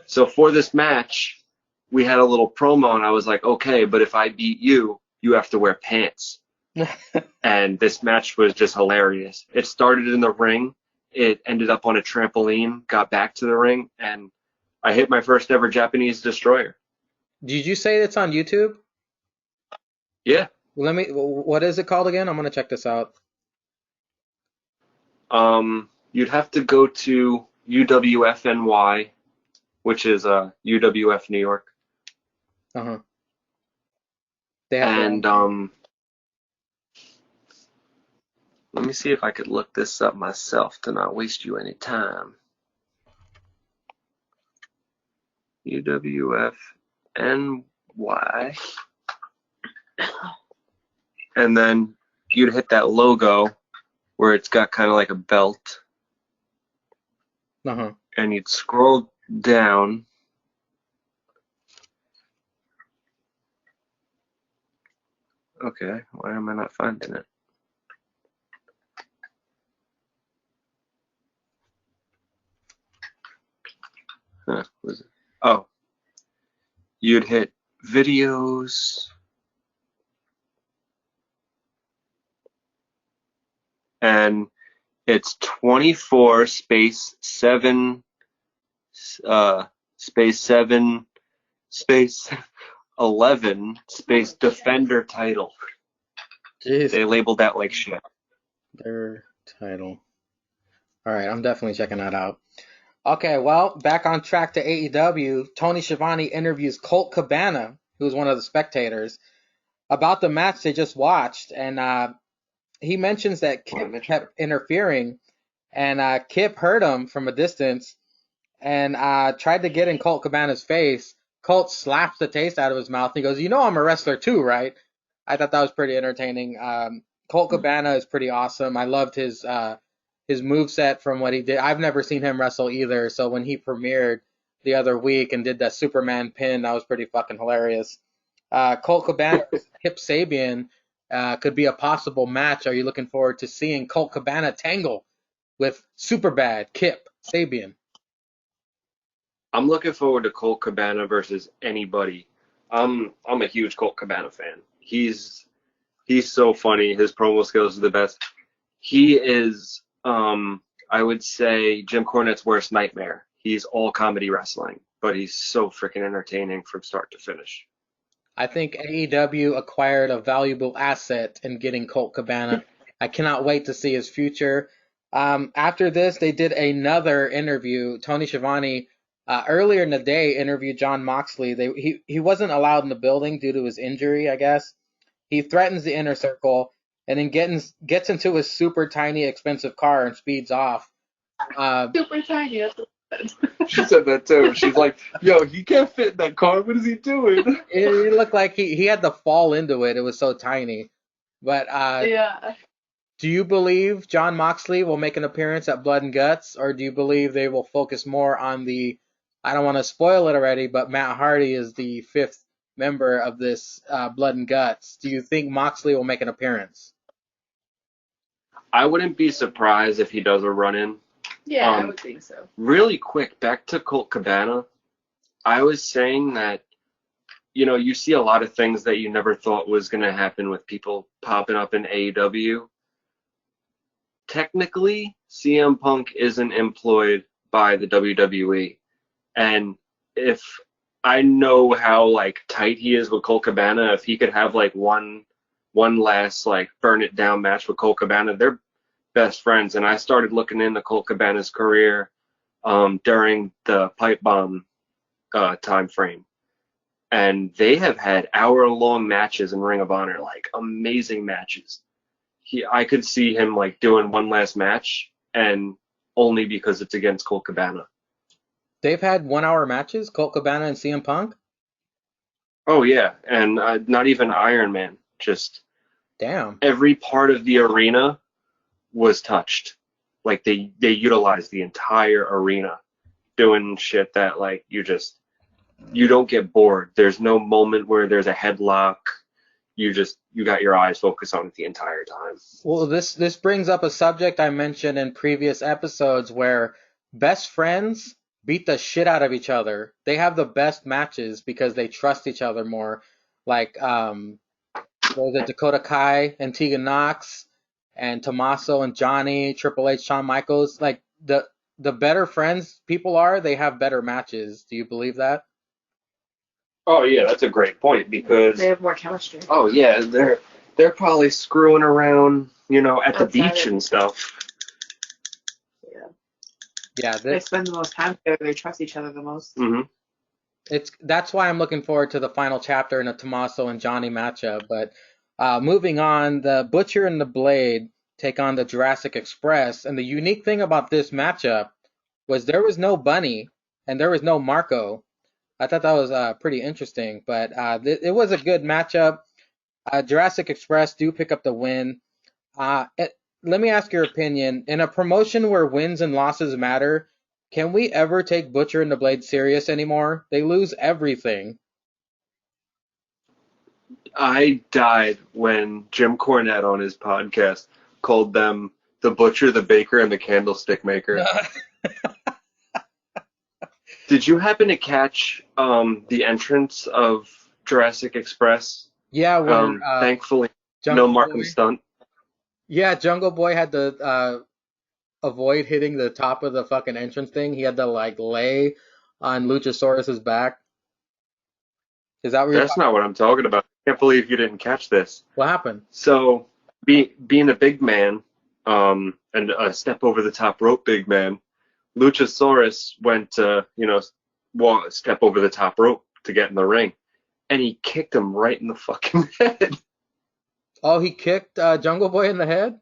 So for this match, we had a little promo, and I was like, okay, but if I beat you, you have to wear pants. And this match was just hilarious. It started in the ring. It ended up on a trampoline, got back to the ring, and I hit my first ever Japanese destroyer. Did you say it's on YouTube? Yeah. Let me. What is it called again? I'm gonna check this out. You'd have to go to UWFNY, which is UWF New York, Uh huh. They have their and own. let me see if I could look this up myself to not waste you any time. UWFNY. And then you'd hit that logo where it's got kind of like a belt. Uh huh. and you'd scroll down. Okay, why am I not finding it? Huh, was it? Oh, you'd hit videos, and it's 24 space 7 space 7 space 11 space defender title. Jeez, They labeled that like shit. their title. All right, I'm definitely checking that out. Okay, well, back on track to AEW. Tony Schiavone interviews Colt Cabana, who's one of the spectators, about the match they just watched, and he mentions that Kip kept interfering, and Kip heard him from a distance and tried to get in Colt Cabana's face. Colt slaps the taste out of his mouth. He goes, "You know I'm a wrestler too, right?" I thought that was pretty entertaining. Colt Cabana is pretty awesome. I loved his moveset from what he did. I've never seen him wrestle either, so when he premiered the other week and did that Superman pin, that was pretty fucking hilarious. Colt Cabana versus Kip Sabian could be a possible match. Are you looking forward to seeing Colt Cabana tangle with Superbad Kip Sabian? I'm looking forward to Colt Cabana versus anybody. I'm a huge Colt Cabana fan. He's so funny. His promo skills are the best. He is, I would say, Jim Cornette's worst nightmare. He's all comedy wrestling, but he's so freaking entertaining from start to finish. I think AEW acquired a valuable asset in getting Colt Cabana. I cannot wait to see his future. After this, they did another interview. Tony Schiavone earlier in the day interviewed John Moxley. He wasn't allowed in the building due to his injury, I guess. He threatens the inner circle and then gets into his super tiny expensive car and speeds off. Super tiny. That's what it said. She said that too. She's like, yo, he can't fit in that car. What is he doing? It looked like he had to fall into it. It was so tiny. But Yeah. do you believe John Moxley will make an appearance at Blood and Guts, or do you believe they will focus more on the? I don't want to spoil it already, but Matt Hardy is the fifth member of this Blood and Guts. Do you think Moxley will make an appearance? I wouldn't be surprised if he does a run-in. Yeah, I would think so. Really quick, back to Colt Cabana. I was saying that, you see a lot of things that you never thought was going to happen with people popping up in AEW. Technically, CM Punk isn't employed by the WWE. And if I know how like tight he is with Colt Cabana, if he could have like one last like burn it down match with Colt Cabana, they're best friends. And I started looking into Colt Cabana's career during the pipe bomb time frame. And they have had hour-long matches in Ring of Honor, like amazing matches. I could see him like doing one last match, and only because it's against Colt Cabana. They've had 1 hour matches, Colt Cabana and CM Punk. Oh yeah, and not even Iron Man. Just Damn. every part of the arena was touched. Like they utilized the entire arena, doing shit that like you don't get bored. There's no moment where there's a headlock. You got your eyes focused on it the entire time. Well, this brings up a subject I mentioned in previous episodes where best friends beat the shit out of each other. They have the best matches because they trust each other more. Like what was it, Dakota Kai and Tegan Knox and Tommaso and Johnny, Triple H, Shawn Michaels. Like the better friends people are, they have better matches. Do you believe that? Oh yeah, that's a great point because They have more chemistry. oh yeah, they're probably screwing around, at the Outside beach of- and stuff. Yeah. Yeah, They spend the most time together. They trust each other the most. Hmm. that's why I'm looking forward to the final chapter in a Tommaso and Johnny matchup. But moving on, the Butcher and the Blade take on the Jurassic Express, and the unique thing about this matchup was there was no Bunny and there was no Marco. I thought that was pretty interesting, but it was a good matchup. Jurassic Express do pick up the win. Let me ask your opinion. In a promotion where wins and losses matter, Can we ever take Butcher and the Blade serious anymore? They lose everything. I died when Jim Cornette on his podcast called them the butcher, the baker, and the candlestick maker. Did you happen to catch the entrance of Jurassic Express? Yeah, where Thankfully, no Jungle Markham Boy. stunt. Yeah, Jungle Boy had to avoid hitting the top of the fucking entrance thing. He had to like lay on Luchasaurus's back. Is that what you're That's talking? not what I'm talking about. I can't believe you didn't catch this. What happened? So, being a big man, and a step over the top rope big man, Luchasaurus went to, step over the top rope to get in the ring, and he kicked him right in the fucking head. Oh, he kicked Jungle Boy in the head?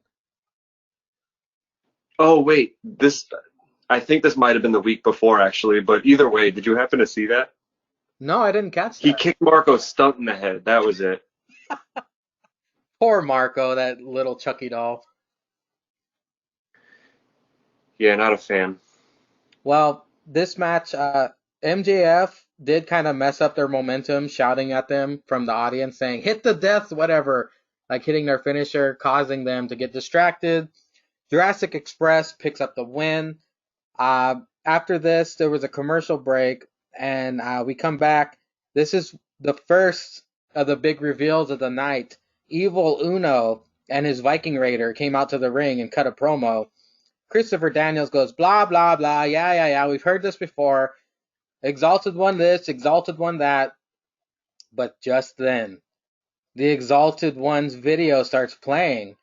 Oh wait, I think this might have been the week before actually, but either way, did you happen to see that? No, I didn't catch He that. kicked Marco Stunt in the head. That was it. Poor Marco, that little Chucky doll. Yeah, not a fan. Well, this match, MJF did kind of mess up their momentum, shouting at them from the audience, saying, hit the death, whatever, like hitting their finisher, causing them to get distracted. Jurassic Express picks up the win. After this, there was a commercial break, and we come back. This is the first of the big reveals of the night. Evil Uno and his Viking Raider came out to the ring and cut a promo. Christopher Daniels goes, blah, blah, blah, yeah, we've heard this before. Exalted won this, Exalted won that. But just then, the Exalted One's video starts playing,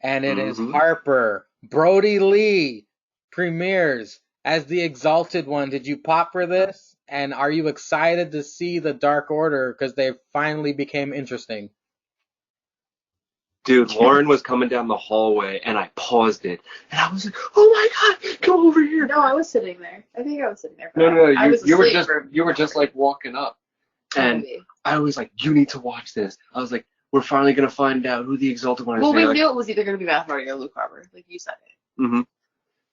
and it is Hmm. Harper. Brody Lee premieres as the Exalted One. Did you pop for this? And are you excited to see the Dark Order because they finally became interesting? Dude, Lauren was coming down the hallway, and I paused it, and I was like, "Oh my God, come over here!" No, I was sitting there. I think I was sitting there. No, I was you were asleep just for you were just like walking up, and maybe. I was like, "You need to watch this." I was like, "We're finally gonna find out who the Exalted One is." Well, And we they're like, knew it was either going to be Matt Hardy or Luke Harper, like you said it. "Mhm."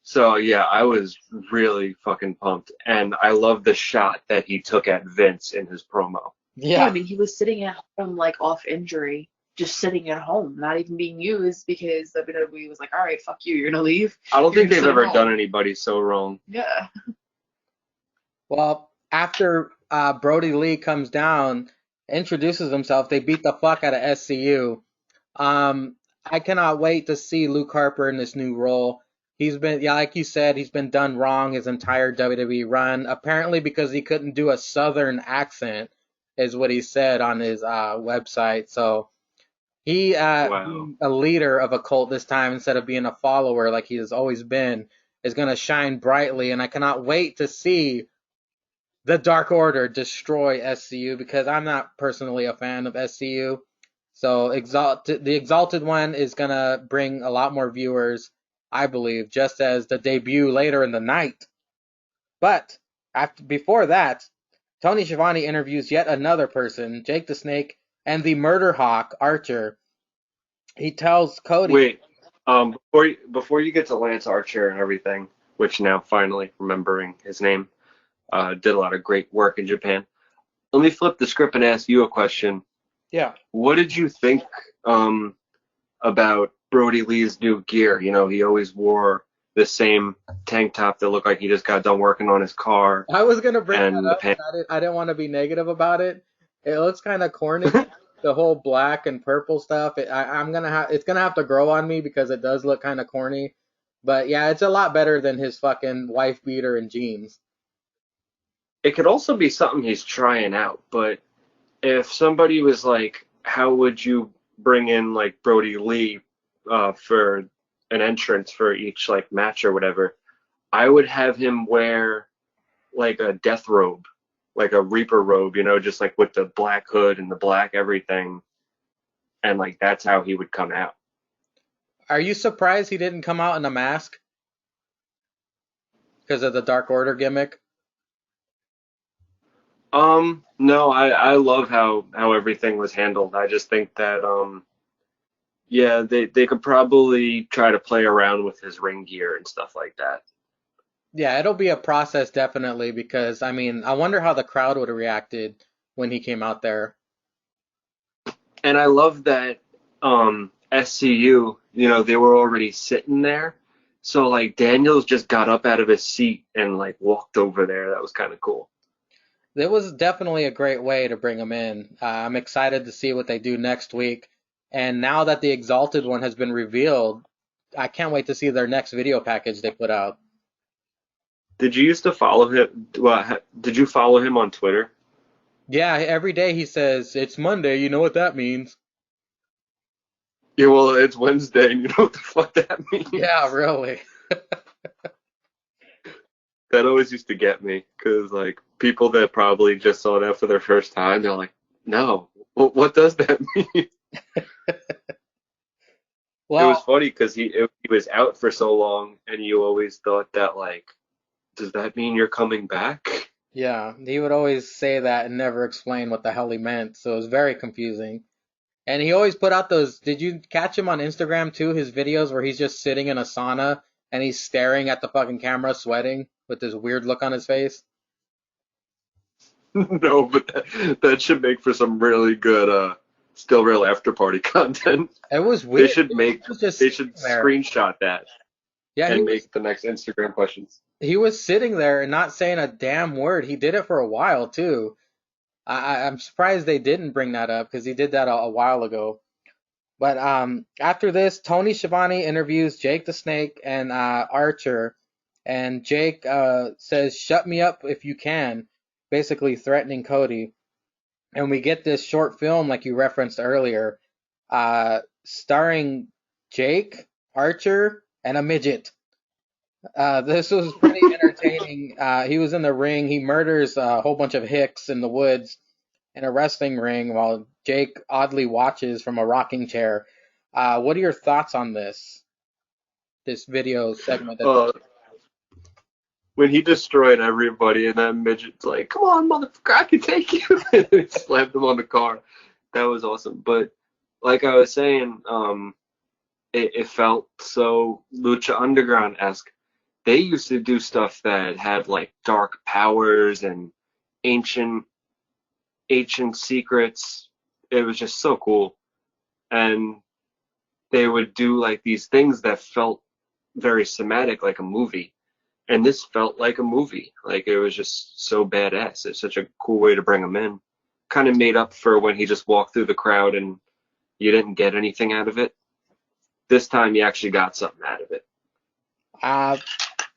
So yeah, I was really fucking pumped, and I love the shot that he took at Vince in his promo. Yeah, I Yeah. mean, he was sitting at home, like off injury, just sitting at home, not even being used because WWE was like, all right, fuck you, you're going to leave. I don't You're think gonna they've sit ever at done home. anybody so wrong. Yeah. Well, after Brody Lee comes down, introduces himself, they beat the fuck out of SCU. I cannot wait to see Luke Harper in this new role. He's been, yeah, like you said, he's been done wrong his entire WWE run. Apparently, because he couldn't do a Southern accent, is what he said on his website. So he, Wow. being a leader of a cult this time instead of being a follower like he has always been, is going to shine brightly. And I cannot wait to see the Dark Order destroy SCU because I'm not personally a fan of SCU. So the Exalted One is gonna bring a lot more viewers, I believe, just as the debut later in the night. But before that, Tony Schiavone interviews yet another person, Jake the Snake, and the Murder Hawk Archer. He tells Cody, Wait, before you get to Lance Archer and everything, which now finally remembering his name, did a lot of great work in Japan. Let me flip the script and ask you a question. yeah, What did you think about Brody Lee's new gear? You know, he always wore the same tank top that looked like he just got done working on his car, I was gonna bring that and the up, pants. but I didn't want to be negative about it. It looks kind of corny, the whole black and purple stuff. It's gonna have to grow on me because it does look kind of corny. But yeah, it's a lot better than his fucking wife beater and jeans. It could also be something he's trying out, but if somebody was like, how would you bring in like Brody Lee for an entrance for each like match or whatever, I would have him wear like a death robe, like a Reaper robe, just like with the black hood and the black everything, and like that's how he would come out. Are you surprised he didn't come out in a mask because of the Dark Order gimmick? No, I love how everything was handled. I just think that yeah, they could probably try to play around with his ring gear and stuff like that. Yeah, it'll be a process definitely because I mean, I wonder how the crowd would have reacted when he came out there. And I love that SCU, they were already sitting there. So like Daniels just got up out of his seat and like walked over there. That was kind of cool. It was definitely a great way to bring him in. I'm excited to see what they do next week. And now that the Exalted one has been revealed, I can't wait to see their next video package they put out. Did you used to follow him? Well, did you follow him on Twitter? Yeah, every day he says, "It's Monday, you know what that means." Yeah, well, it's Wednesday, and you know what the fuck that means. Yeah, really. That always used to get me, because like people that probably just saw that for their first time, they're like, "No, what does that mean?" It was Well, funny because he was out for so long, and you always thought that like, does that mean you're coming back? yeah, he would always say that and never explain what the hell he meant, so it was very confusing. And he always put out those, did you catch him on Instagram too? His videos where he's just sitting in a sauna and he's staring at the fucking camera sweating with this weird look on his face. No, but that should make for some really good still real after party content. It was They weird. should He make was just they sitting should there. screenshot that Yeah, and make the next Instagram questions. he was sitting there and not saying a damn word. He did it for a while too. I'm surprised they didn't bring that up because he did that a while ago. But after this, Tony Schiavone interviews Jake the Snake and Archer, and Jake says, "Shut me up if you can," basically threatening Cody. And we get this short film, like you referenced earlier, starring Jake, Archer, and a midget. This was pretty entertaining. He was in the ring. He murders a whole bunch of hicks in the woods in a wrestling ring while Jake oddly watches from a rocking chair. What are your thoughts on this video segment that they Uh, when he destroyed everybody, and that midget's like, "Come on, motherfucker, I can take you," and he slammed him on the car. That was awesome. But like I was saying, it felt so Lucha Underground esque. They used to do stuff that had like dark powers and ancient ancient secrets. It was just so cool. And they would do like these things that felt very cinematic, like a movie. And this felt like a movie. Like it was just so badass. It's such a cool way to bring him in. Kind of made up for when he just walked through the crowd and you didn't get anything out of it. This time you actually got something out of it. uh,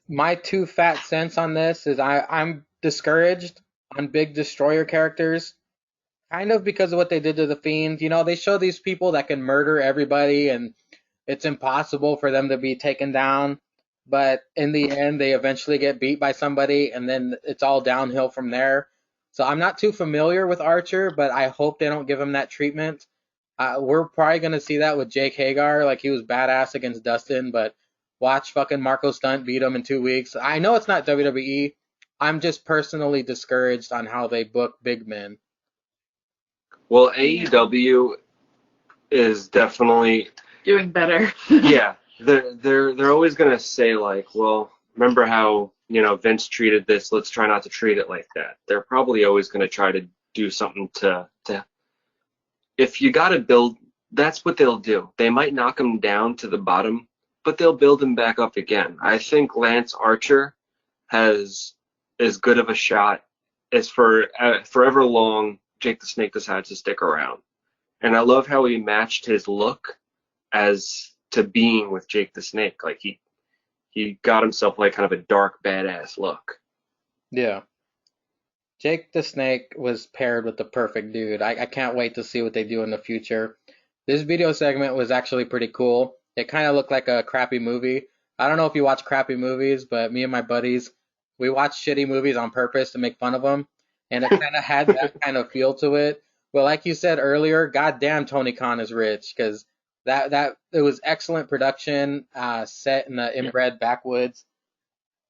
my 2 fat cents on this is I'm discouraged on big destroyer characters, kind of because of what they did to the Fiend. You know, they show these people that can murder everybody and it's impossible for them to be taken down. But in the end, they eventually get beat by somebody, and then it's all downhill from there. So I'm not too familiar with Archer, but I hope they don't give him that treatment. We're probably gonna see that with Jake Hagar, like he was badass against Dustin, but watch fucking Marco Stunt beat him in 2 weeks. I know it's not WWE. I'm just personally discouraged on how they book big men. Well, Yeah. AEW is definitely Doing better. yeah. They're always gonna say like, well, remember how Vince treated this? Let's try not to treat it like that. They're probably always gonna try to do something to if you got to build, that's what they'll do. They might knock him down to the bottom, but they'll build him back up again. I think Lance Archer has as good of a shot as for forever long Jake the Snake decides to stick around. And I love how he matched his look as to being with Jake the Snake. Like he got himself like kind of a dark badass look. Yeah. Jake the Snake was paired with the perfect dude. I can't wait to see what they do in the future. This video segment was actually pretty cool. It kind of looked like a crappy movie. I don't know if you watch crappy movies, but me and my buddies, we watch shitty movies on purpose to make fun of them. And it kind of had that kind of feel to it. But like you said earlier, goddamn Tony Khan is rich because that it was excellent production, set in the Yeah. inbred backwoods.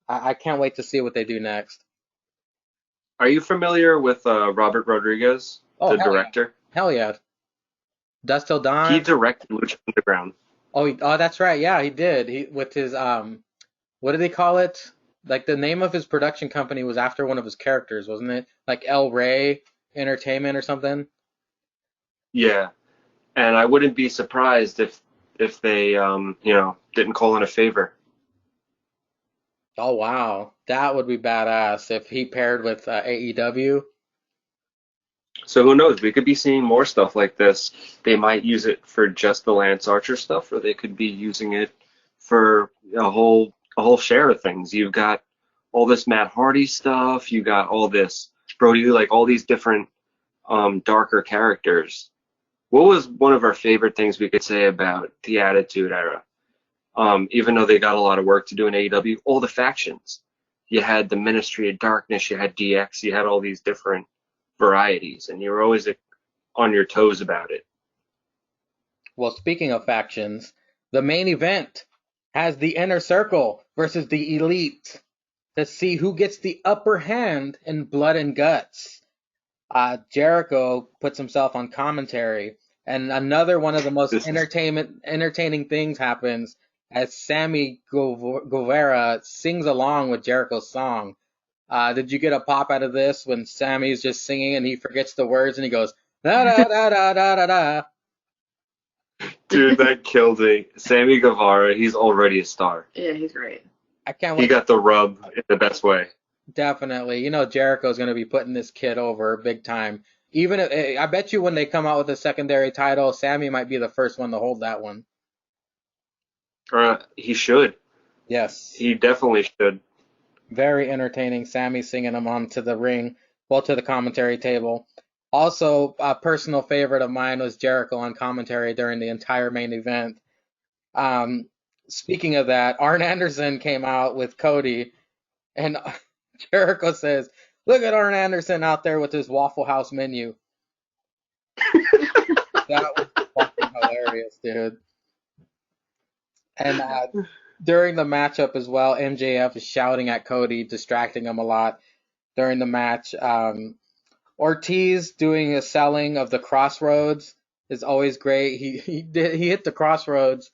I can't wait to see what they do next. Are you familiar with Robert Rodriguez, Oh the hell yeah, director? hell yeah. Dust Till He Dawn. directed Lucha Underground. Oh, that's right. Yeah, he did. He with his what did they call it? Like the name of his production company was after one of his characters, wasn't it? Like El Rey Entertainment or something. Yeah, and I wouldn't be surprised if they didn't call in a favor. Oh wow, that would be badass if he paired with AEW. So who knows? We could be seeing more stuff like this. They might use it for just the Lance Archer stuff, or they could be using it for a whole share of things. You've got all this Matt Hardy stuff. You got all this Brody, like all these different darker characters. What was one of our favorite things we could say about the Attitude Era? Even though they got a lot of work to do in AEW, all the factions. You had the Ministry of Darkness, you had DX, you had all these different varieties, and you were always on your toes about it. Well, speaking of factions, the main event has the Inner Circle versus the Elite to see who gets the upper hand in Blood and Guts. Jericho puts himself on commentary, and another one of the most This is entertaining things happens as Sammy Guevara sings along with Jericho's song. Did you get a pop out of this when Sammy's just singing and he forgets the words and he goes da da da da da da da? Dude, that killed me. Sammy Guevara, he's already a star. Yeah, he's great. I can't He wait. got the rub in the best way. Definitely, Jericho's going to be putting this kid over big time. Even if, I bet you when they come out with a secondary title, Sammy might be the first one to hold that one. He should. Yes. He definitely should. Very entertaining. Sammy singing them onto the ring, well, to the commentary table. Also, a personal favorite of mine was Jericho on commentary during the entire main event. Um, Speaking of that, Arn Anderson came out with Cody, and Jericho says, "Look at Arn Anderson out there with his Waffle House menu." That was fucking hilarious, dude. And during the matchup as well, MJF is shouting at Cody, distracting him a lot during the match. Ortiz doing a selling of the crossroads is always great. He hit the crossroads,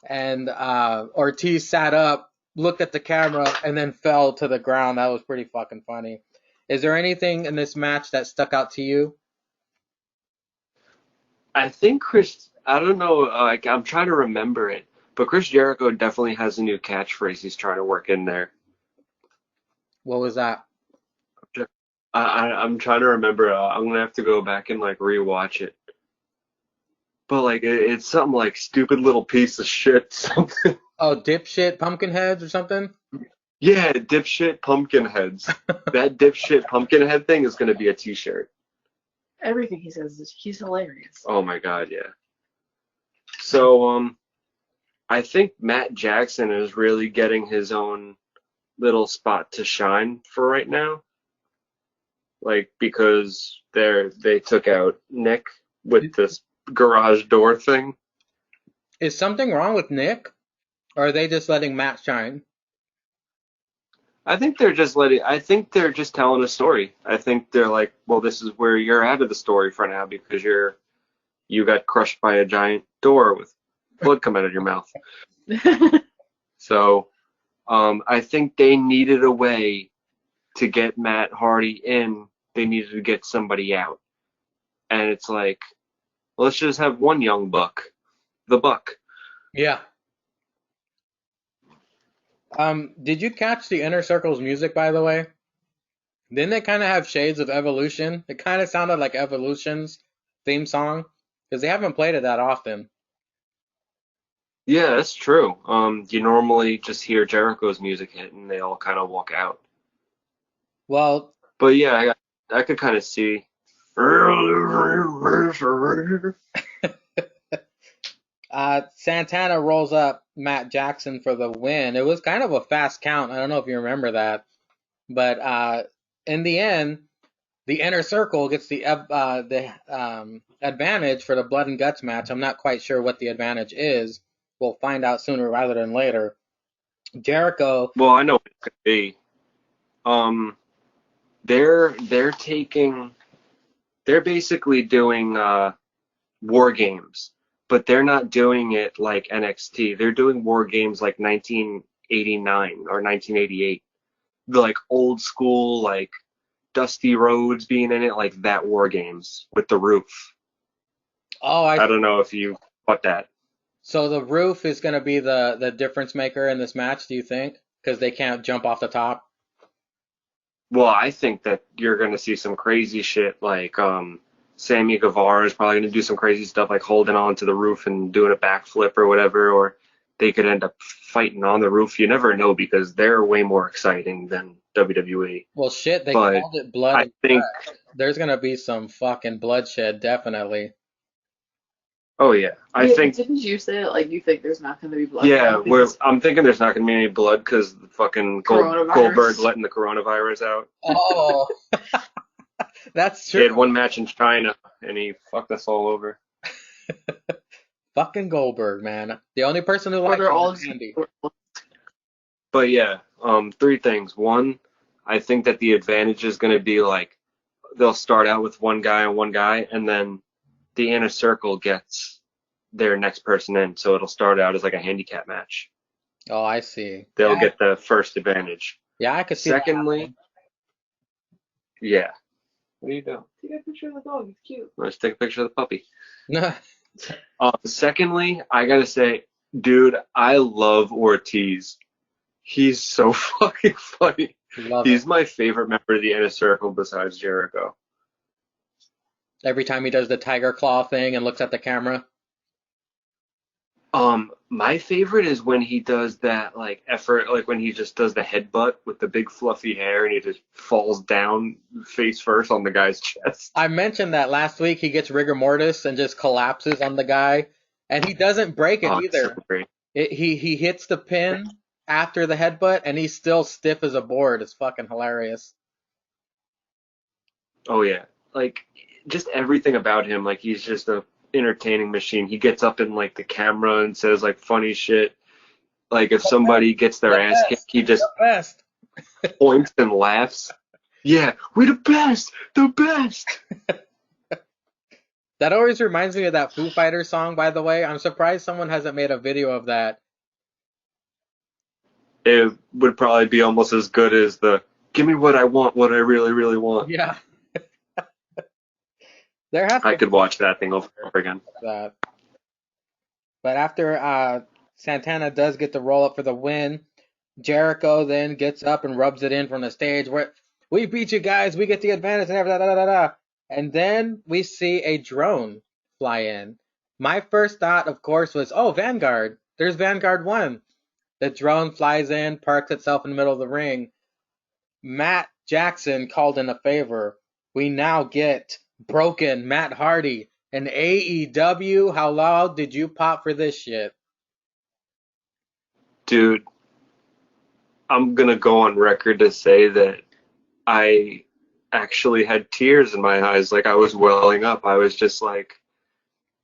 and Ortiz sat up, looked at the camera, and then fell to the ground. That was pretty fucking funny. Is there anything in this match that stuck out to you? I think I don't know, I'm trying to remember it, but Chris Jericho definitely has a new catchphrase he's trying to work in there. What was that? I'm trying to remember. I'm gonna have to go back and like rewatch it. But like it's something like stupid little piece of shit. Something. Oh, dipshit pumpkin heads or something? Yeah, dipshit pumpkin heads. That dipshit pumpkin head thing is gonna be a T-shirt. Everything he says he's hilarious. Oh my god, yeah. So I think Matt Jackson is really getting his own little spot to shine for right now. Like because they took out Nick with this garage door thing. Is something wrong with Nick? Or are they just letting Matt shine? I think they're just telling a story. I think they're like, well, this is where you're out of the story for now because you got crushed by a giant door with blood coming out of your mouth. So, I think they needed a way to get Matt Hardy in. They needed to get somebody out. And it's like, let's just have one young buck, the Buck. Yeah. Did you catch the Inner Circle's music, by the way? Didn't they kind of have shades of Evolution? It kind of sounded like Evolution's theme song, because they haven't played it that often. Yeah, that's true. You normally just hear Jericho's music hit and they all kind of walk out. Well, But yeah, I could kind of see. Santana rolls up Matt Jackson for the win. It was kind of a fast count. I don't know if you remember that. But in the end, the Inner Circle gets the advantage for the Blood and Guts match. I'm not quite sure what the advantage is. We'll find out sooner rather than later. Jericho. Well, I know what it could be. Um, they're basically doing war games, but they're not doing it like NXT. They're doing war games like 1989 or 1988. the like old school like Dusty Rhodes being in it, like that War Games with the roof. Oh, I don't know if you caught that. so the roof is going to be the difference maker in this match, do you think? Because they can't jump off the top. Well, I think that you're gonna see some crazy shit like Sammy Guevara is probably gonna do some crazy stuff like holding on to the roof and doing a backflip or whatever, or they could end up fighting on the roof. You never know because they're way more exciting than WWE. Well, shit, they But called it blood I and think, guts. There's going to be some fucking bloodshed, definitely. oh yeah, I Yeah, but think, didn't you say that, like, you think there's not going to be blood yeah, now because I'm thinking there's not gonna be any blood because the fucking Goldberg coronavirus? letting the coronavirus out. Oh, that's He true. had one match in China and he fucked us all over. Fucking Goldberg, man. The only person who Or likes they're him all is just Andy. But yeah, three things. One, I think that the advantage is going to be like they'll start out with one guy and one guy, and then the inner circle gets their next person in. So it'll start out as like a handicap match. Oh, I see. They'll Yeah, get the first advantage. yeah, I could see that Secondly, yeah. What are you doing? take a picture of the dog. It's cute. Let's take a picture of the puppy. happening. Secondly, I gotta say, dude, I love Ortiz. He's so fucking funny. Love it. He's my favorite member of the inner circle besides Jericho. Every time he does the tiger claw thing and looks at the camera. My favorite is when he does that like effort, like when he just does the headbutt with the big fluffy hair and he just falls down face first on the guy's chest. I mentioned that last week he gets rigor mortis and just collapses on the guy, and he doesn't break it Oh, it's so either. great. He hits the pin after the headbutt, and he's still stiff as a board. It's fucking hilarious. Oh yeah, like just everything about him, like he's just a entertaining machine. He gets up in like the camera and says like funny shit. Like if somebody gets The their ass kicked, best, he just the best. points and laughs. Yeah, we're the best, the best. That always reminds me of that Foo Fighters song, by the way. I'm surprised someone hasn't made a video of that. It would probably be almost as good as the "Give me what I want, what I really, really want." Yeah, there has I to be could watch that thing over and over again. that. But after Santana does get the roll up for the win, Jericho then gets up and rubs it in from the stage. Where we beat you guys, we get the advantage, and da, da, da, da, da. And then we see a drone fly in. My first thought, of course, was, oh, Vanguard. There's Vanguard 1. The drone flies in, parks itself in the middle of the ring. Matt Jackson called in a favor. We now get Broken Matt Hardy. And AEW, how loud did you pop for this shit? Dude, I'm gonna go on record to say that I actually had tears in my eyes, like I was welling up. I was just like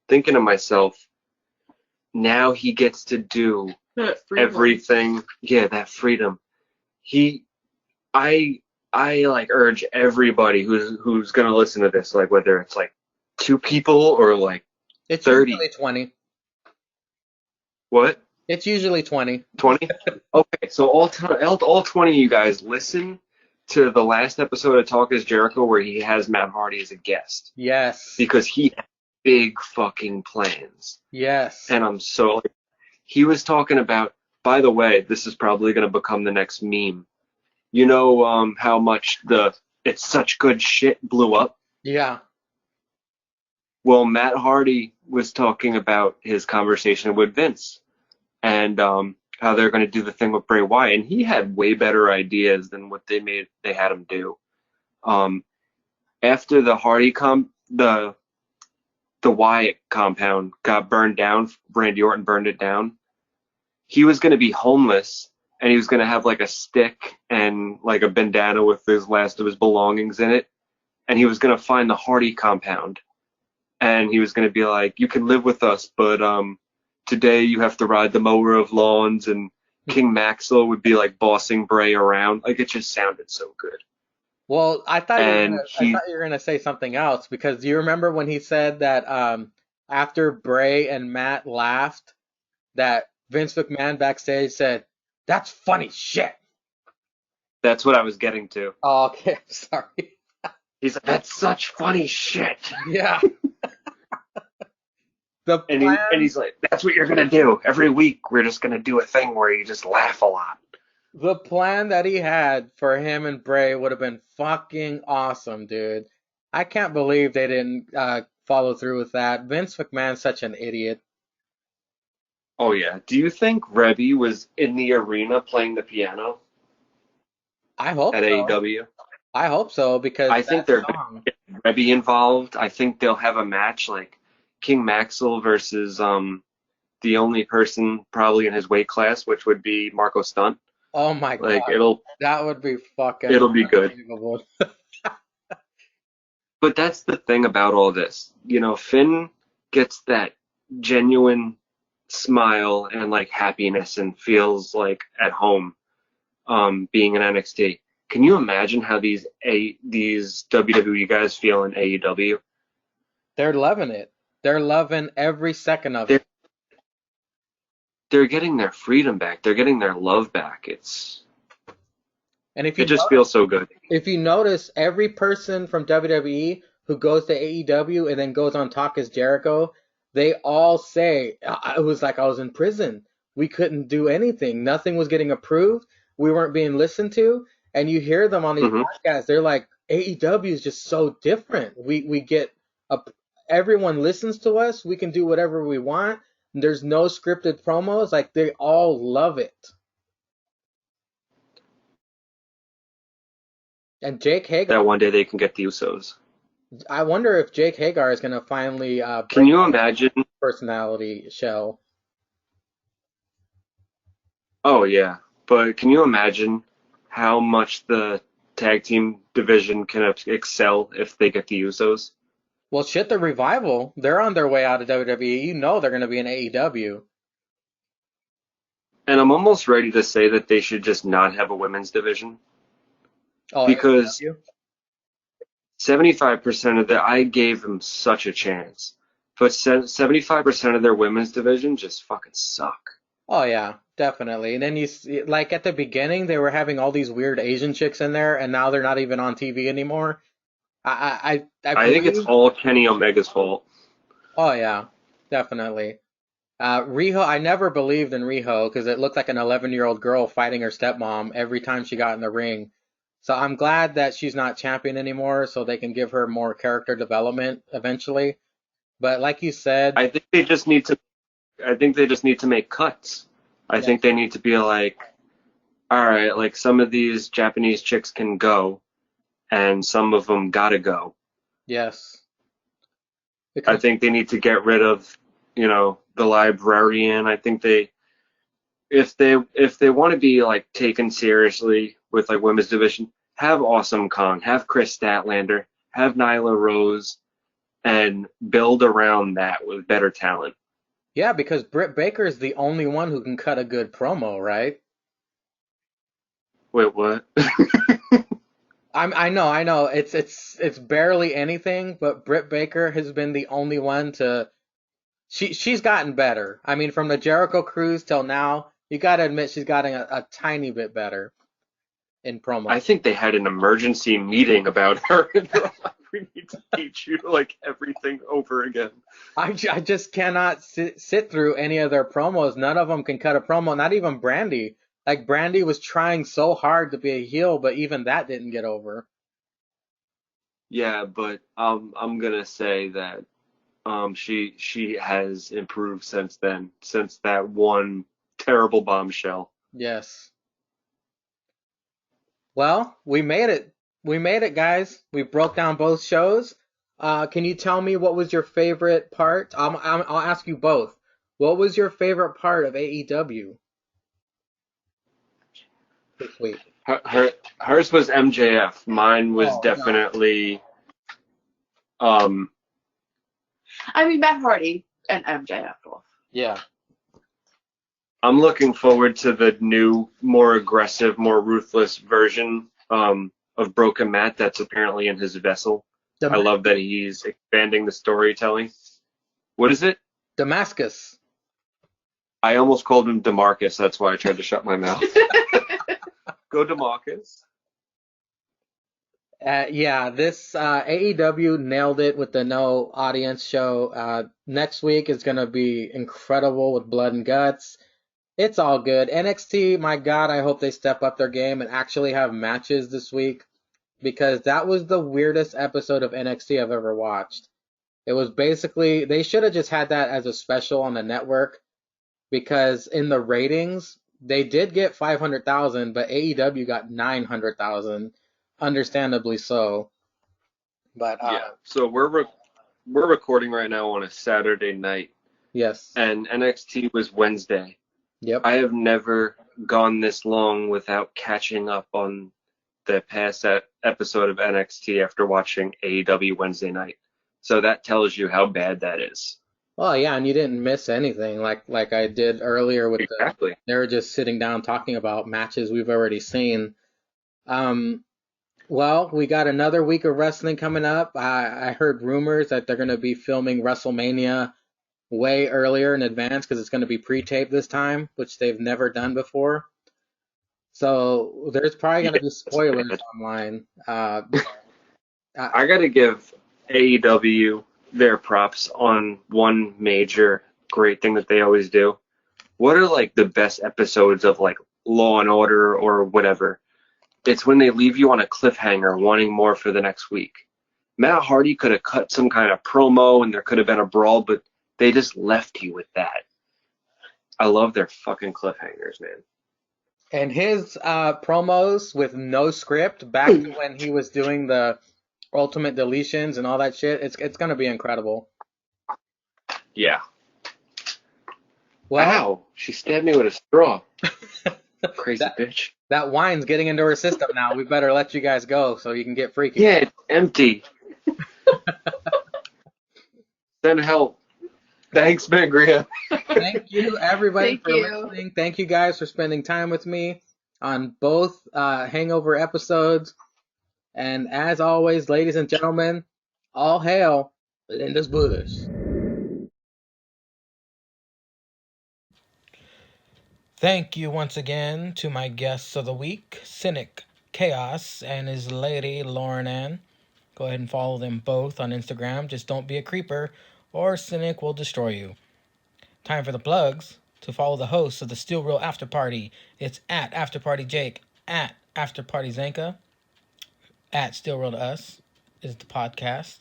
thinking to myself, now he gets to do everything. Yeah, that freedom. He, I, I like urge everybody who's gonna listen to this, like whether it's like two people or like It's 30. usually 20. What? It's usually 20. 20? Okay, so all 20 of you guys listen to the last episode of Talk is Jericho where he has Matt Hardy as a guest Yes. because he had big fucking plans. Yes. And I'm so like, he was talking about, by the way, this is probably going to become the next meme. You know how much the "it's such good shit" blew up? Yeah. Well, Matt Hardy was talking about his conversation with Vince and how they're going to do the thing with Bray Wyatt, and he had way better ideas than what they had him do. Um, After the Wyatt compound got burned down, Randy Orton burned it down. He was going to be homeless, and he was going to have like a stick and like a bandana with his last of his belongings in it, and he was going to find the Hardy compound, and he was going to be like, "You can live with us, but today you have to ride the mower of lawns," and King Maxwell would be like bossing Bray around. Like it just sounded so good. Well, And I he, thought you were gonna say something else because do you remember when he said that after Bray and Matt laughed that Vince McMahon backstage said, "That's funny shit." That's what I was getting to. Oh, okay, I'm sorry. He's like, that's such funny shit. Yeah. The And plan, he's like, that's what you're gonna do. Every week we're just gonna do a thing where you just laugh a lot. the plan that he had for him and Bray would have been fucking awesome, dude. I can't believe they didn't follow through with that. Vince McMahon's such an idiot. Oh yeah. Do you think Rebby was in the arena playing the piano I hope at so. AEW? I hope so because I think that they're gonna song. get Rebby involved. I think they'll have a match like King Maxwell versus the only person probably in his weight class, which would be Marco Stunt. Oh my Like God, that would be fucking it'll be good. unbelievable. But that's the thing about all this. You know, Finn gets that genuine smile and like happiness and feels like at home being in NXT. Can you imagine how these WWE guys feel in AEW? They're loving it. They're loving every second of They're it. they're getting their freedom back. They're getting their love back. And It just feels so good. if you notice, every person from WWE who goes to AEW and then goes on Talk as Jericho, they all say, it was like I was in prison. We couldn't do anything. Nothing was getting approved. We weren't being listened to. And you hear them on these Hmm. podcasts. They're like, AEW is just so different. We get a, everyone listens to us. We can do whatever we want. There's no scripted promos. Like they all love it. And Jake Hager, That one day they can get the Usos. I wonder if Jake Hagar is going to finally Can break you out of imagine? his personality shell. Oh yeah, but can you imagine how much the tag team division can excel if they get the Usos? Well, shit, the Revival, they're on their way out of WWE. You know they're going to be in AEW. And I'm almost ready to say that they should just not have a women's division Oh, because AEW? 75% of I gave them such a chance, but 75% of their women's division just fucking suck. Oh, yeah, definitely. And then you see, like at the beginning, they were having all these weird Asian chicks in there, and now they're not even on TV anymore. I I think it's believe. all Kenny Omega's fault. Oh, yeah, definitely. Riho, I never believed in Riho because it looked like an 11-year-old girl fighting her stepmom every time she got in the ring. So I'm glad that she's not champion anymore so they can give her more character development eventually. But like you said, I think they just need to. I think they just need to make cuts. I yeah, think they need to be like, all right, like some of these Japanese chicks can go, and some of them gotta go. yes. I Because think they need to get rid of, the librarian. I think if they want to be like taken seriously with like women's division, have Awesome Kong, have Chris Statlander, have Nyla Rose, and build around that with better talent. yeah, because Britt Baker is the only one who can cut a good promo, right? Wait, what? I know. It's barely anything, but Britt Baker has been the only one to she's gotten better. I mean, from the Jericho Cruise till now, you got to admit she's gotten a tiny bit better in I promos. think they had an emergency meeting about her. And they're like, we need to teach you like everything over again. I just cannot sit through any of their promos. None of them can cut a promo, not even Brandy. Like Brandy was trying so hard to be a heel, but even that didn't get over. Yeah, but I'm gonna say that she has improved since then, since that one terrible bombshell. Yes. Well, we made it. We made it, guys. We broke down both shows. Can you tell me what was your favorite part? I'll ask you both. What was your favorite part of AEW this week? Hers was MJF. Mine was Oh, no. definitely um I mean, Matt Hardy and MJF both. Yeah. I'm looking forward to the new, more aggressive, more ruthless version of Broken Matt that's apparently in his vessel. I Dam- love that he's expanding the storytelling. What is it? Damascus. I almost called him DeMarcus. That's why I tried to shut my mouth. Go DeMarcus. Yeah, this AEW nailed it with the no audience show. Next week is going to be incredible with blood and guts. It's all good. NXT, my God, I hope they step up their game and actually have matches this week because that was the weirdest episode of NXT I've ever watched. It was basically, they should have just had that as a special on the network because in the ratings, they did get 500,000, but AEW got 900,000, understandably so. But Yeah. So we're recording right now on a Saturday night, yes, and NXT was Wednesday. yep. I have never gone this long without catching up on the past episode of NXT after watching AEW Wednesday night. So that tells you how bad that is. Well, yeah, and you didn't miss anything like I did earlier with Exactly. they were just sitting down talking about matches we've already seen. Um, well, we got another week of wrestling coming up. I heard rumors that they're going to be filming WrestleMania way earlier in advance because it's going to be pre-taped this time, which they've never done before. So there's probably going to be spoilers online. I got to give AEW their props on one major great thing that they always do. What are like the best episodes of like Law and Order or whatever? It's when they leave you on a cliffhanger wanting more for the next week. Matt Hardy could have cut some kind of promo and there could have been a brawl, but they just left you with that. I love their fucking cliffhangers, man. And his promos with no script back to when he was doing the ultimate deletions and all that shit, it's going to be incredible. Yeah. Well, Wow, she stabbed me with a straw. Crazy that, bitch. that wine's getting into her system now. We better let you guys go so you can get freaky. Yeah, it's empty. Send help. Thanks, Mangria. Thank you, everybody, Thank for you. listening. Thank you guys for spending time with me on both Hangover episodes. And as always, ladies and gentlemen, all hail Linda's Buddhas. Thank you once again to my guests of the week, Sinikk Chaos and his lady Lauren Ann. Go ahead and follow them both on Instagram. Just don't be a creeper, or Sinikk will destroy you. Time for the plugs. To follow the hosts of the Still Real After Party, it's at AfterPartyJake, at AfterPartyZanka, at Still Real to Us is the podcast.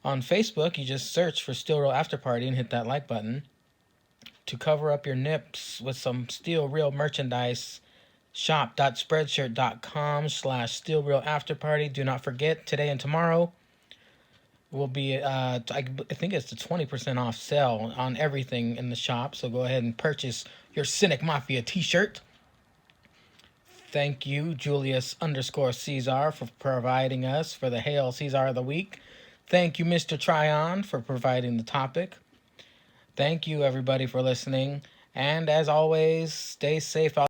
On Facebook, you just search for Still Real After Party and hit that like button. To cover up your nips with some Still Real merchandise, shop.spreadshirt.com/stillrealafterparty. Do not forget, today and tomorrow will be, I think it's the 20% off sale on everything in the shop. So go ahead and purchase your Sinikk Mafia t-shirt. Thank you, Julius_Caesar, for providing us for the Hail Caesar of the week. Thank you, Mr. Tryon, for providing the topic. Thank you, everybody, for listening. And as always, stay safe out